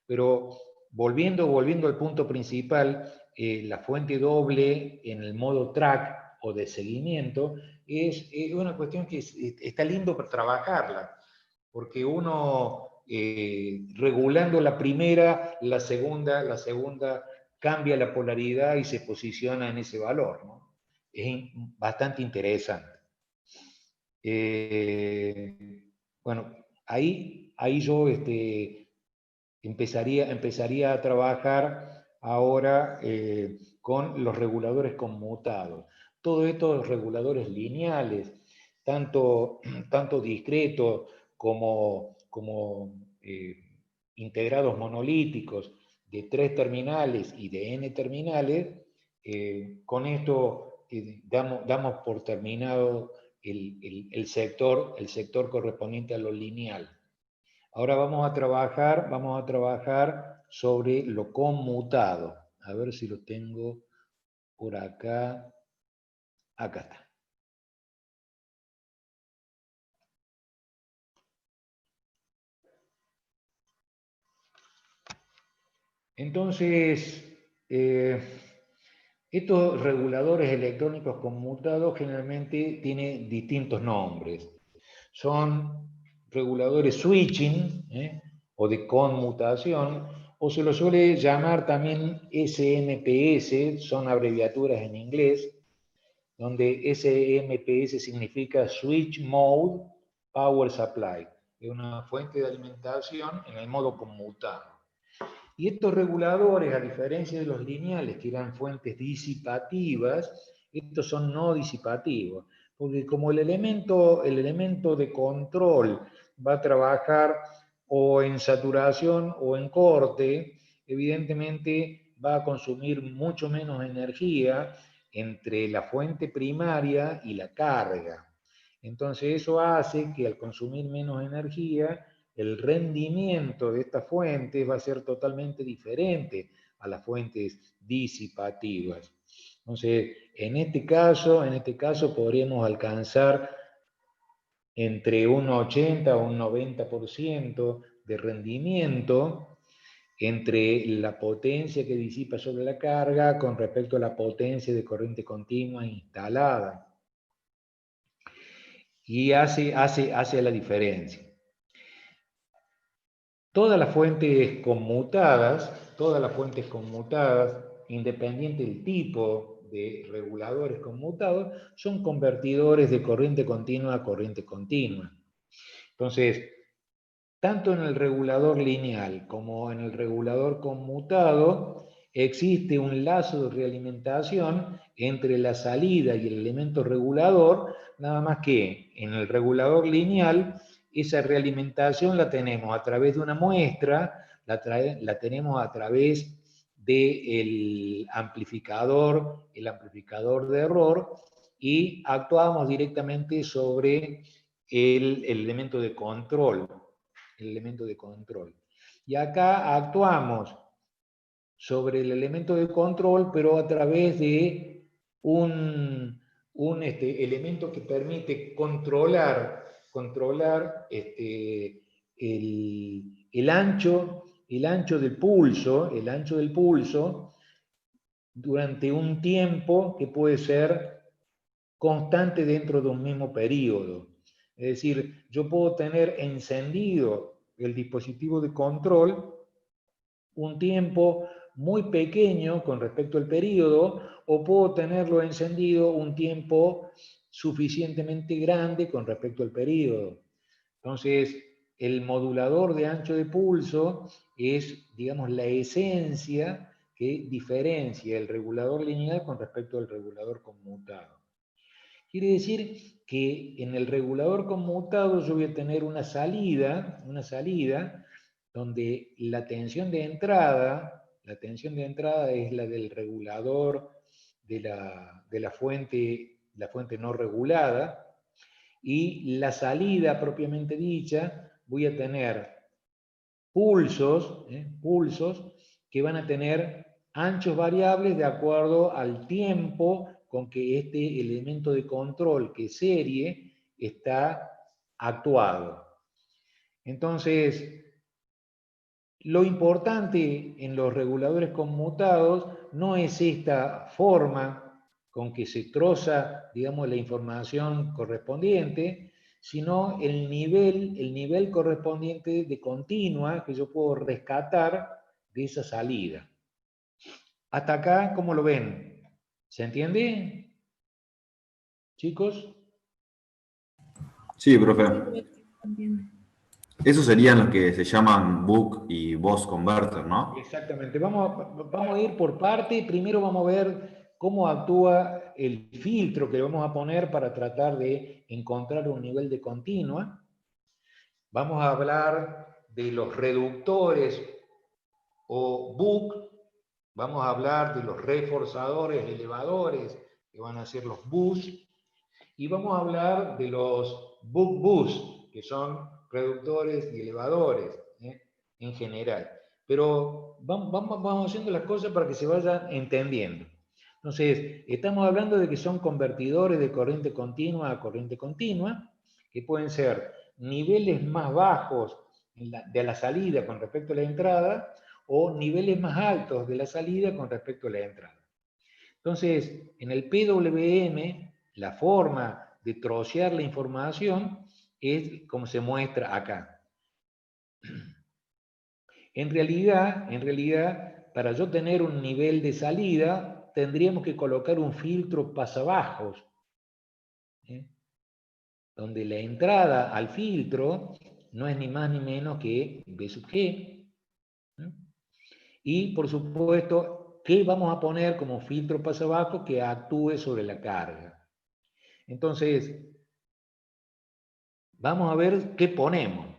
Pero volviendo al punto principal, la fuente doble en el modo track o de seguimiento es una cuestión que está lindo para trabajarla, porque uno regulando la primera, la segunda cambia la polaridad y se posiciona en ese valor, ¿no? Es bastante interesante. Bueno, ahí yo empezaría a trabajar ahora con los reguladores conmutados. Todos estos reguladores lineales, tanto discretos como integrados monolíticos de 3 terminales y de n terminales, con esto damos por terminado el sector correspondiente a lo lineal. Ahora vamos a trabajar sobre lo conmutado. A ver si lo tengo por acá. Acá está. Entonces, estos reguladores electrónicos conmutados generalmente tienen distintos nombres. Son reguladores switching, o de conmutación, o se lo suele llamar también SMPS, son abreviaturas en inglés, donde SMPS significa Switch Mode Power Supply, es una fuente de alimentación en el modo conmutado. Y estos reguladores, a diferencia de los lineales, que eran fuentes disipativas, estos son no disipativos, porque como el elemento de control va a trabajar o en saturación o en corte, evidentemente va a consumir mucho menos energía entre la fuente primaria y la carga. Entonces eso hace que al consumir menos energía, el rendimiento de esta fuente va a ser totalmente diferente a las fuentes disipativas. Entonces, en este caso podríamos alcanzar entre un 80 o un 90% de rendimiento entre la potencia que disipa sobre la carga con respecto a la potencia de corriente continua instalada. Y hace la diferencia. Todas las fuentes conmutadas, independiente del tipo de reguladores conmutados, son convertidores de corriente continua a corriente continua. Entonces, tanto en el regulador lineal como en el regulador conmutado, existe un lazo de realimentación entre la salida y el elemento regulador, nada más que en el regulador lineal esa realimentación la tenemos a través de una muestra, la tenemos a través del amplificador, el amplificador de error, y actuamos directamente sobre el elemento de control. El elemento de control. Y acá actuamos sobre el elemento de control, pero a través de un elemento que permite controlar el ancho del pulso durante un tiempo que puede ser constante dentro de un mismo periodo. Es decir, yo puedo tener encendido el dispositivo de control un tiempo muy pequeño con respecto al periodo, o puedo tenerlo encendido un tiempo suficientemente grande con respecto al periodo. Entonces, el modulador de ancho de pulso es, digamos, la esencia que diferencia el regulador lineal con respecto al regulador conmutado. Quiere decir que en el regulador conmutado yo voy a tener una salida donde la tensión de entrada es la del regulador de la fuente no regulada, y la salida propiamente dicha voy a tener pulsos que van a tener anchos variables de acuerdo al tiempo con que este elemento de control, que es serie, está actuado. Entonces, lo importante en los reguladores conmutados no es esta forma con que se troza, digamos, la información correspondiente, sino el nivel correspondiente de continua que yo puedo rescatar de esa salida. Hasta acá, ¿cómo lo ven? ¿Se entiende, chicos? Sí, profe. Entiendo. Esos serían los que se llaman Buck y Bus Converter, ¿no? Exactamente. Vamos a ir por parte. Primero vamos a ver cómo actúa el filtro que le vamos a poner para tratar de encontrar un nivel de continua. Vamos a hablar de los reductores o Buck. Vamos a hablar de los reforzadores elevadores, que van a ser los Bus. Y vamos a hablar de los Buck Bus, que son reductores y elevadores, en general. Pero vamos haciendo las cosas para que se vayan entendiendo. Entonces, estamos hablando de que son convertidores de corriente continua a corriente continua, que pueden ser niveles más bajos de la salida con respecto a la entrada, o niveles más altos de la salida con respecto a la entrada. Entonces, en el PWM, la forma de trocear la información es como se muestra acá. En realidad, para yo tener un nivel de salida, tendríamos que colocar un filtro pasabajos, donde la entrada al filtro no es ni más ni menos que B sub G. Y, por supuesto, ¿qué vamos a poner como filtro pasabajo que actúe sobre la carga? Entonces, vamos a ver qué ponemos.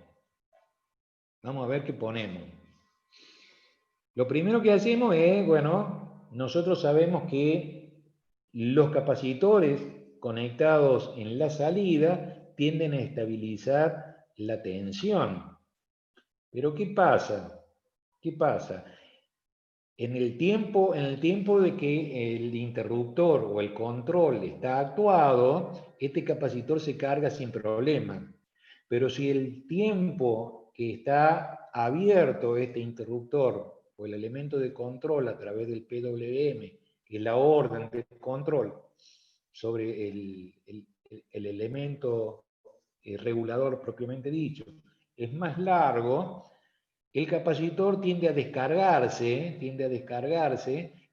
Lo primero que hacemos es, bueno, nosotros sabemos que los capacitores conectados en la salida tienden a estabilizar la tensión. Pero ¿qué pasa? En el tiempo de que el interruptor o el control está actuado, este capacitor se carga sin problema. Pero si el tiempo que está abierto este interruptor o el elemento de control a través del PWM, que es la orden de control sobre el elemento regulador propiamente dicho, es más largo, el capacitor tiende a descargarse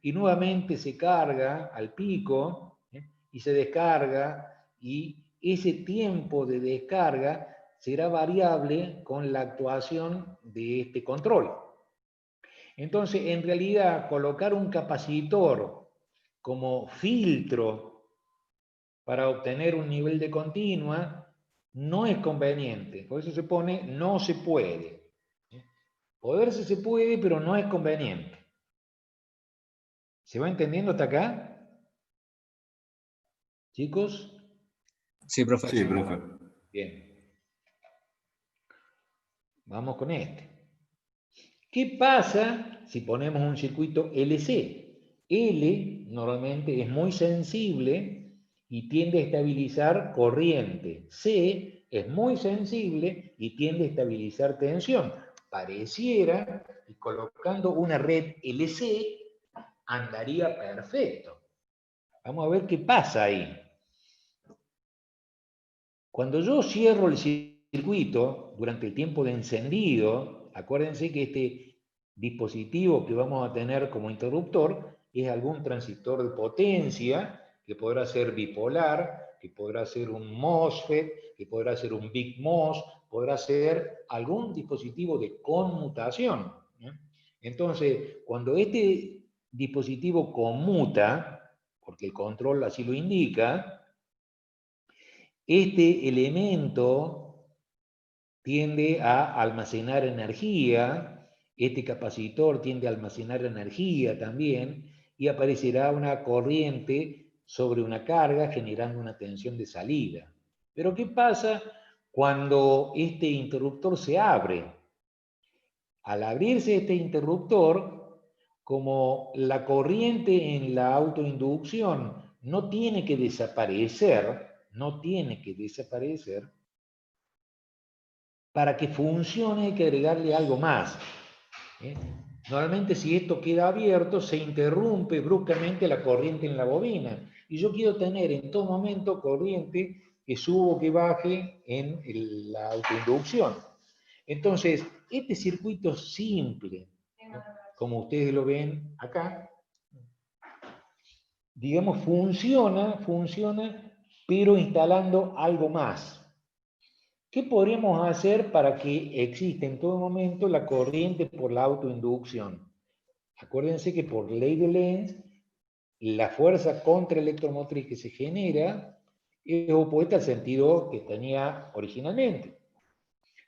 y nuevamente se carga al pico, y se descarga, y ese tiempo de descarga será variable con la actuación de este control. Entonces, en realidad, colocar un capacitor como filtro para obtener un nivel de continua no es conveniente. Por eso se pone no se puede. Poderse se puede, pero no es conveniente. ¿Se va entendiendo hasta acá? ¿Chicos? Sí, profe. Sí, profe. Bien. Vamos con este. ¿Qué pasa si ponemos un circuito LC? L normalmente es muy sensible y tiende a estabilizar corriente. C es muy sensible y tiende a estabilizar tensión. Pareciera que colocando una red LC andaría perfecto. Vamos a ver qué pasa ahí. Cuando yo cierro el circuito durante el tiempo de encendido, acuérdense que este dispositivo que vamos a tener como interruptor es algún transistor de potencia, que podrá ser bipolar, que podrá ser un MOSFET, que podrá ser un Big MOS, podrá ser algún dispositivo de conmutación. Entonces, cuando este dispositivo conmuta, porque el control así lo indica, este elemento tiende a almacenar energía, este capacitor tiende a almacenar energía también, y aparecerá una corriente sobre una carga generando una tensión de salida. Pero ¿qué pasa cuando este interruptor se abre? Al abrirse este interruptor, como la corriente en la autoinducción no tiene que desaparecer, para que funcione hay que agregarle algo más. Normalmente si esto queda abierto, se interrumpe bruscamente la corriente en la bobina. Y yo quiero tener en todo momento corriente que suba o que baje en la autoinducción. Entonces, este circuito simple, ¿no?, como ustedes lo ven acá, digamos, funciona, pero instalando algo más. ¿Qué podríamos hacer para que exista en todo momento la corriente por la autoinducción? Acuérdense que por ley de Lenz, la fuerza contraelectromotriz que se genera es opuesta al sentido que tenía originalmente.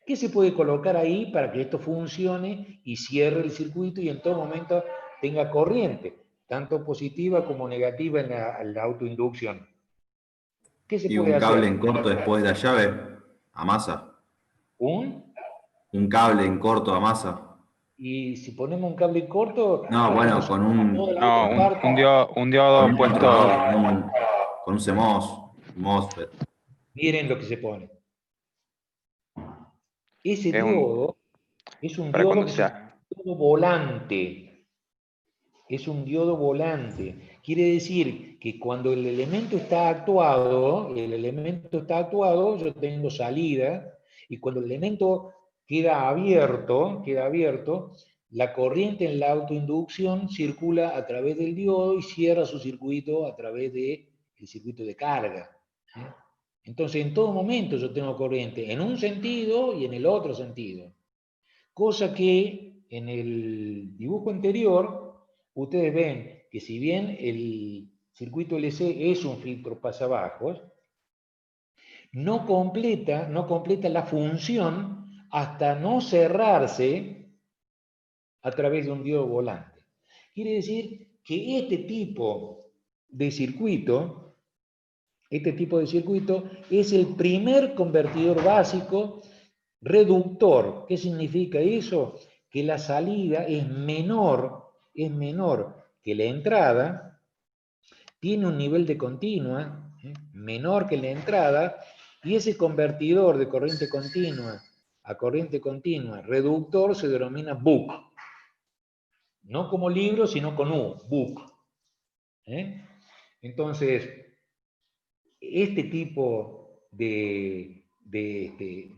¿Qué se puede colocar ahí para que esto funcione y cierre el circuito y en todo momento tenga corriente, tanto positiva como negativa en la autoinducción? ¿Qué se Y puede un cable hacer? en corto después de la llave, a masa. ¿Un? Un cable en corto a masa. Y si ponemos un cable corto, No, bueno, con toda un, la No, otra con, parte. un con diodo un puesto. controlador, con un CMOS, MOSFET. Miren lo que se pone. Ese Es un. diodo es un Para diodo cuando que se llama sea. diodo volante. Es un diodo volante. Quiere decir que cuando el elemento está actuado, yo tengo salida, y cuando el elemento queda abierto, la corriente en la autoinducción circula a través del diodo y cierra su circuito a través del circuito de carga. Entonces, en todo momento yo tengo corriente en un sentido y en el otro sentido. Cosa que en el dibujo anterior, ustedes ven que si bien el circuito LC es un filtro pasabajos, no completa la función hasta no cerrarse a través de un diodo volante. Quiere decir que este tipo de circuito es el primer convertidor básico reductor. ¿Qué significa eso? Que la salida es menor que la entrada, tiene un nivel de continua menor que la entrada, y ese convertidor de corriente continua a corriente continua reductor se denomina buck. No como libro, sino con U, buck. Entonces, este tipo de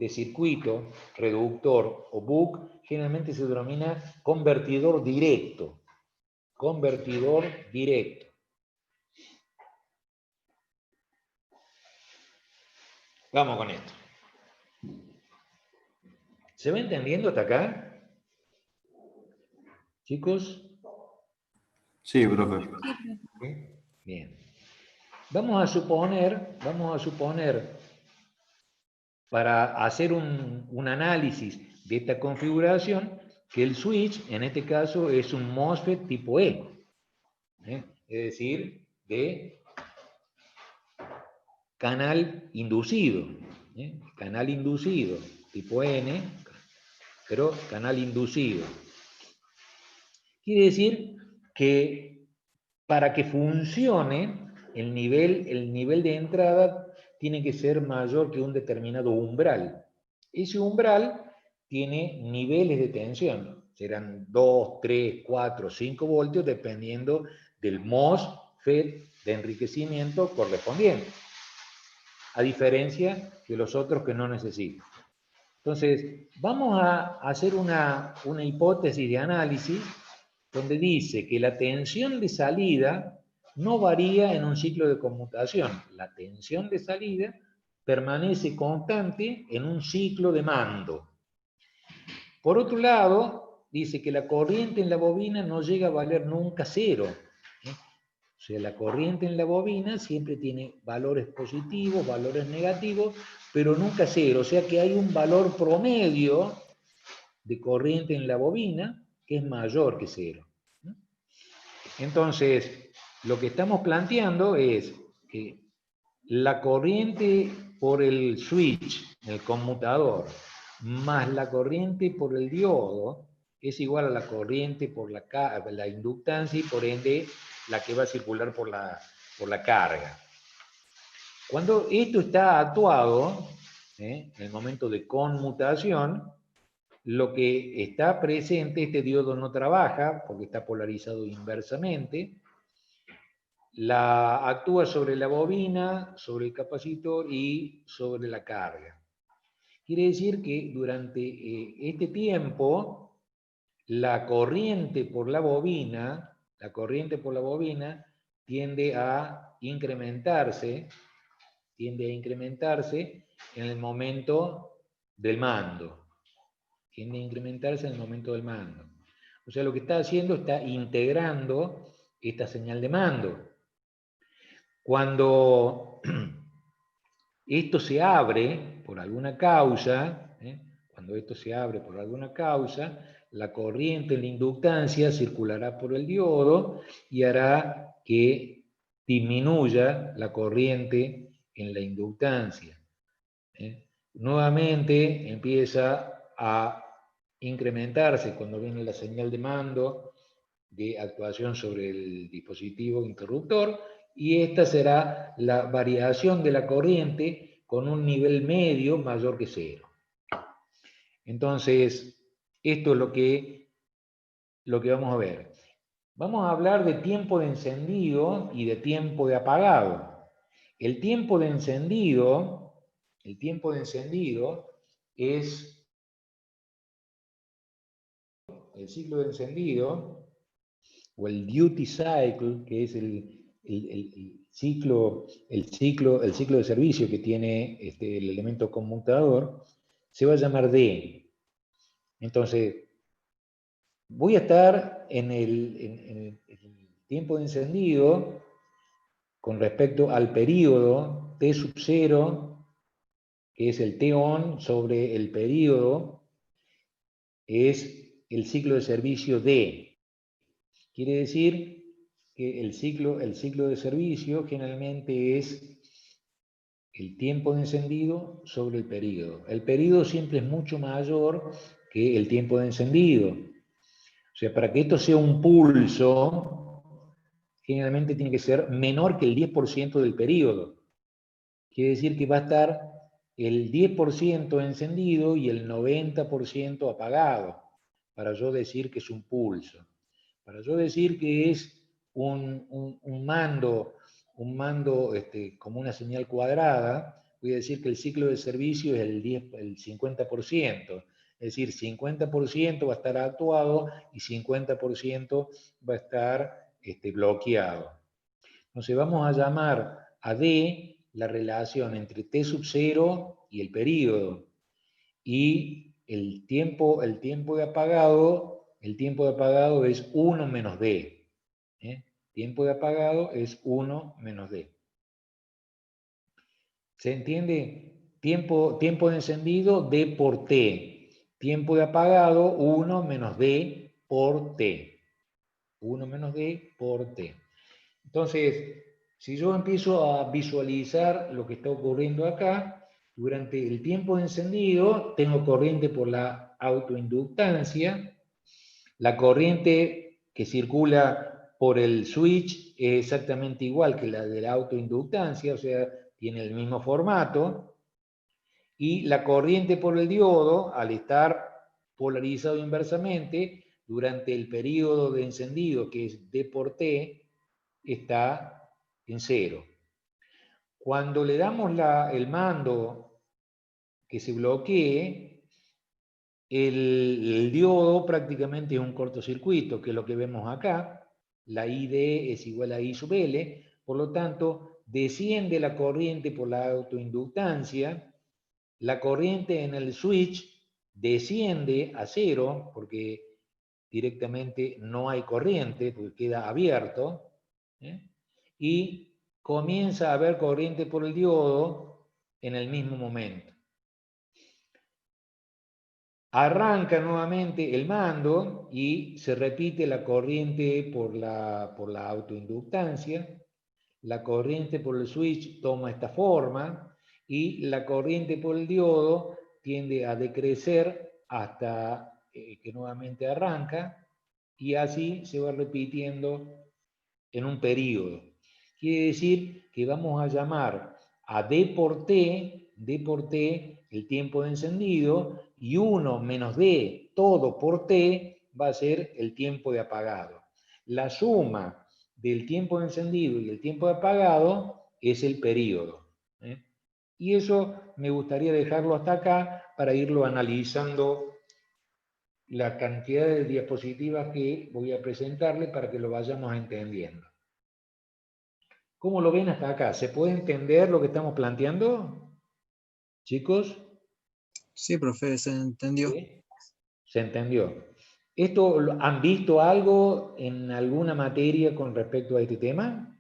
circuito reductor o buck generalmente se denomina convertidor directo. Convertidor directo. Vamos con esto. ¿Se va entendiendo hasta acá? ¿Chicos? Sí, profe. Bien. Vamos a suponer, para hacer un análisis de esta configuración, que el switch, en este caso, es un MOSFET tipo E, es decir, de canal inducido, canal inducido, tipo N, pero canal inducido. Quiere decir que para que funcione, el nivel de entrada tiene que ser mayor que un determinado umbral. Ese umbral tiene niveles de tensión, serán 2, 3, 4, 5 voltios, dependiendo del MOSFET de enriquecimiento correspondiente, a diferencia de los otros que no necesitan. Entonces, vamos a hacer una hipótesis de análisis donde dice que la tensión de salida no varía en un ciclo de conmutación. La tensión de salida permanece constante en un ciclo de mando. Por otro lado, dice que la corriente en la bobina no llega a valer nunca cero. O sea, la corriente en la bobina siempre tiene valores positivos, valores negativos, pero nunca cero. O sea que hay un valor promedio de corriente en la bobina que es mayor que cero. Entonces, lo que estamos planteando es que la corriente por el switch, el conmutador, más la corriente por el diodo, es igual a la corriente por la inductancia y por ende la que va a circular por la carga. Cuando esto está actuado, en el momento de conmutación, lo que está presente, este diodo no trabaja porque está polarizado inversamente, actúa sobre la bobina, sobre el capacitor y sobre la carga. Quiere decir que durante este tiempo, la corriente por la bobina tiende a incrementarse en el momento del mando. Tiende a incrementarse en el momento del mando. O sea, lo que está haciendo está integrando esta señal de mando. Cuando esto se abre por alguna causa, la corriente en la inductancia circulará por el diodo y hará que disminuya la corriente en la inductancia. Nuevamente empieza a incrementarse cuando viene la señal de mando de actuación sobre el dispositivo interruptor, y esta será la variación de la corriente con un nivel medio mayor que cero. Entonces, esto es lo que vamos a ver. Vamos a hablar de tiempo de encendido y de tiempo de apagado. El tiempo de encendido es el ciclo de encendido, o el duty cycle, que es el ciclo de servicio que tiene el elemento conmutador, se va a llamar D. Entonces, voy a estar en el tiempo de encendido con respecto al periodo T sub 0, que es el T on sobre el periodo, es el ciclo de servicio D. Quiere decir que el ciclo de servicio generalmente es el tiempo de encendido sobre el período. El período siempre es mucho mayor que el tiempo de encendido. O sea, para que esto sea un pulso, generalmente tiene que ser menor que el 10% del período. Quiere decir que va a estar el 10% encendido y el 90% apagado, para yo decir que es un pulso. Para yo decir que es un mando como una señal cuadrada, voy a decir que el ciclo de servicio es el 50%. Es decir, 50% va a estar actuado y 50% va a estar bloqueado. Entonces vamos a llamar a D la relación entre T sub 0 y el período. Y el tiempo de apagado es 1 menos D. Tiempo de apagado es 1 menos D. ¿Se entiende? Tiempo de encendido, D por T. tiempo de apagado 1 menos D por T. 1 menos D por T. Entonces, si yo empiezo a visualizar lo que está ocurriendo acá, durante el tiempo de encendido tengo corriente por la autoinductancia. La corriente que circula por el switch es exactamente igual que la de la autoinductancia, o sea, tiene el mismo formato. Y la corriente por el diodo, al estar polarizado inversamente, durante el periodo de encendido, que es D por T, está en 0. Cuando le damos el mando que se bloquee, el diodo prácticamente es un cortocircuito, que es lo que vemos acá. La ID es igual a I sub L, por lo tanto, desciende la corriente por la autoinductancia, la corriente en el switch desciende a 0, porque directamente no hay corriente, porque queda abierto, y comienza a haber corriente por el diodo en el mismo momento. Arranca nuevamente el mando y se repite la corriente por la autoinductancia. La corriente por el switch toma esta forma y la corriente por el diodo tiende a decrecer hasta que nuevamente arranca, y así se va repitiendo en un periodo. Quiere decir que vamos a llamar a D por T el tiempo de encendido, y 1 menos D todo por T va a ser el tiempo de apagado. La suma del tiempo de encendido y el tiempo de apagado es el periodo. Y eso me gustaría dejarlo hasta acá para irlo analizando la cantidad de diapositivas que voy a presentarle para que lo vayamos entendiendo. ¿Cómo lo ven hasta acá? ¿Se puede entender lo que estamos planteando? ¿Chicos? Sí, profe, se entendió. ¿Sí? Se entendió. ¿Han visto algo en alguna materia con respecto a este tema?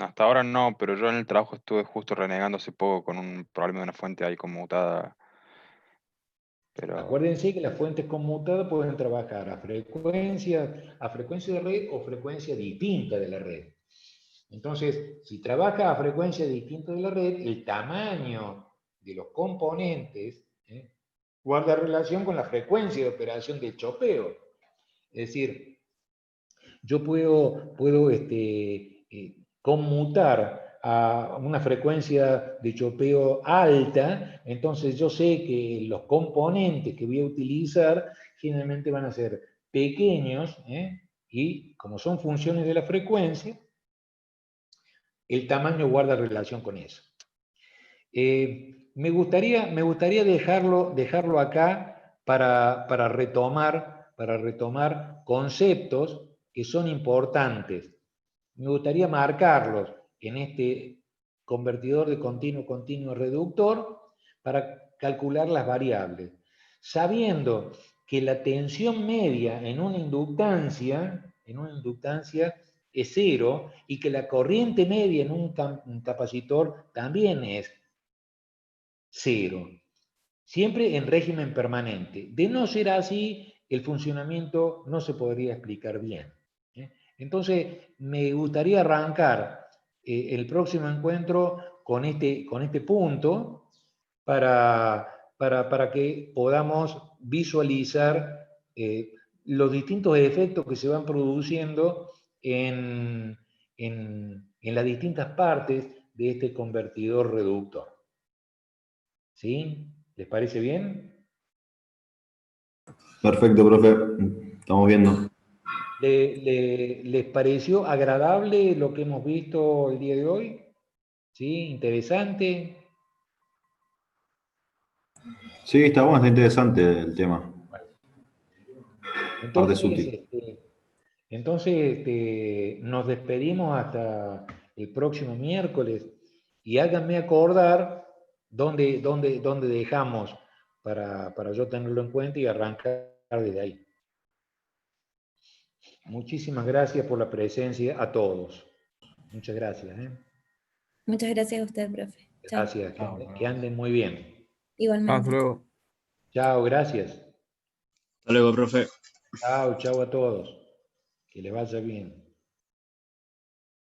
Hasta ahora no, pero yo en el trabajo estuve justo renegando hace poco con un problema de una fuente ahí conmutada. Pero Acuérdense que las fuentes conmutadas pueden trabajar a frecuencia de red o frecuencia distinta de la red. Entonces, si trabaja a frecuencia distinta de la red, el tamaño de los componentes guarda relación con la frecuencia de operación del chopeo. Es decir, yo puedo conmutar a una frecuencia de chopeo alta, entonces yo sé que los componentes que voy a utilizar generalmente van a ser pequeños, y como son funciones de la frecuencia, el tamaño guarda relación con eso. Me gustaría dejarlo acá para retomar conceptos que son importantes. Me gustaría marcarlos en este convertidor de continuo reductor para calcular las variables, sabiendo que la tensión media en una inductancia es 0, y que la corriente media en un capacitor también es 0. Siempre en régimen permanente. De no ser así, el funcionamiento no se podría explicar bien. Entonces, me gustaría arrancar el próximo encuentro con este punto para que podamos visualizar los distintos efectos que se van produciendo en las distintas partes de este convertidor reductor. ¿Sí? ¿Les parece bien? Perfecto, profe. Estamos viendo. ¿Les pareció agradable lo que hemos visto el día de hoy? ¿Sí? ¿Interesante? Sí, está bueno, está interesante el tema. Parte Entonces, útil. nos despedimos hasta el próximo miércoles, y háganme acordar dónde dejamos para yo tenerlo en cuenta y arrancar desde ahí. Muchísimas gracias por la presencia a todos. Muchas gracias. Muchas gracias a usted, profe. Chao. Gracias, que anden muy bien. Igualmente. Hasta luego. Chao, gracias. Hasta luego, profe. Chao, chao a todos. Que les vaya bien.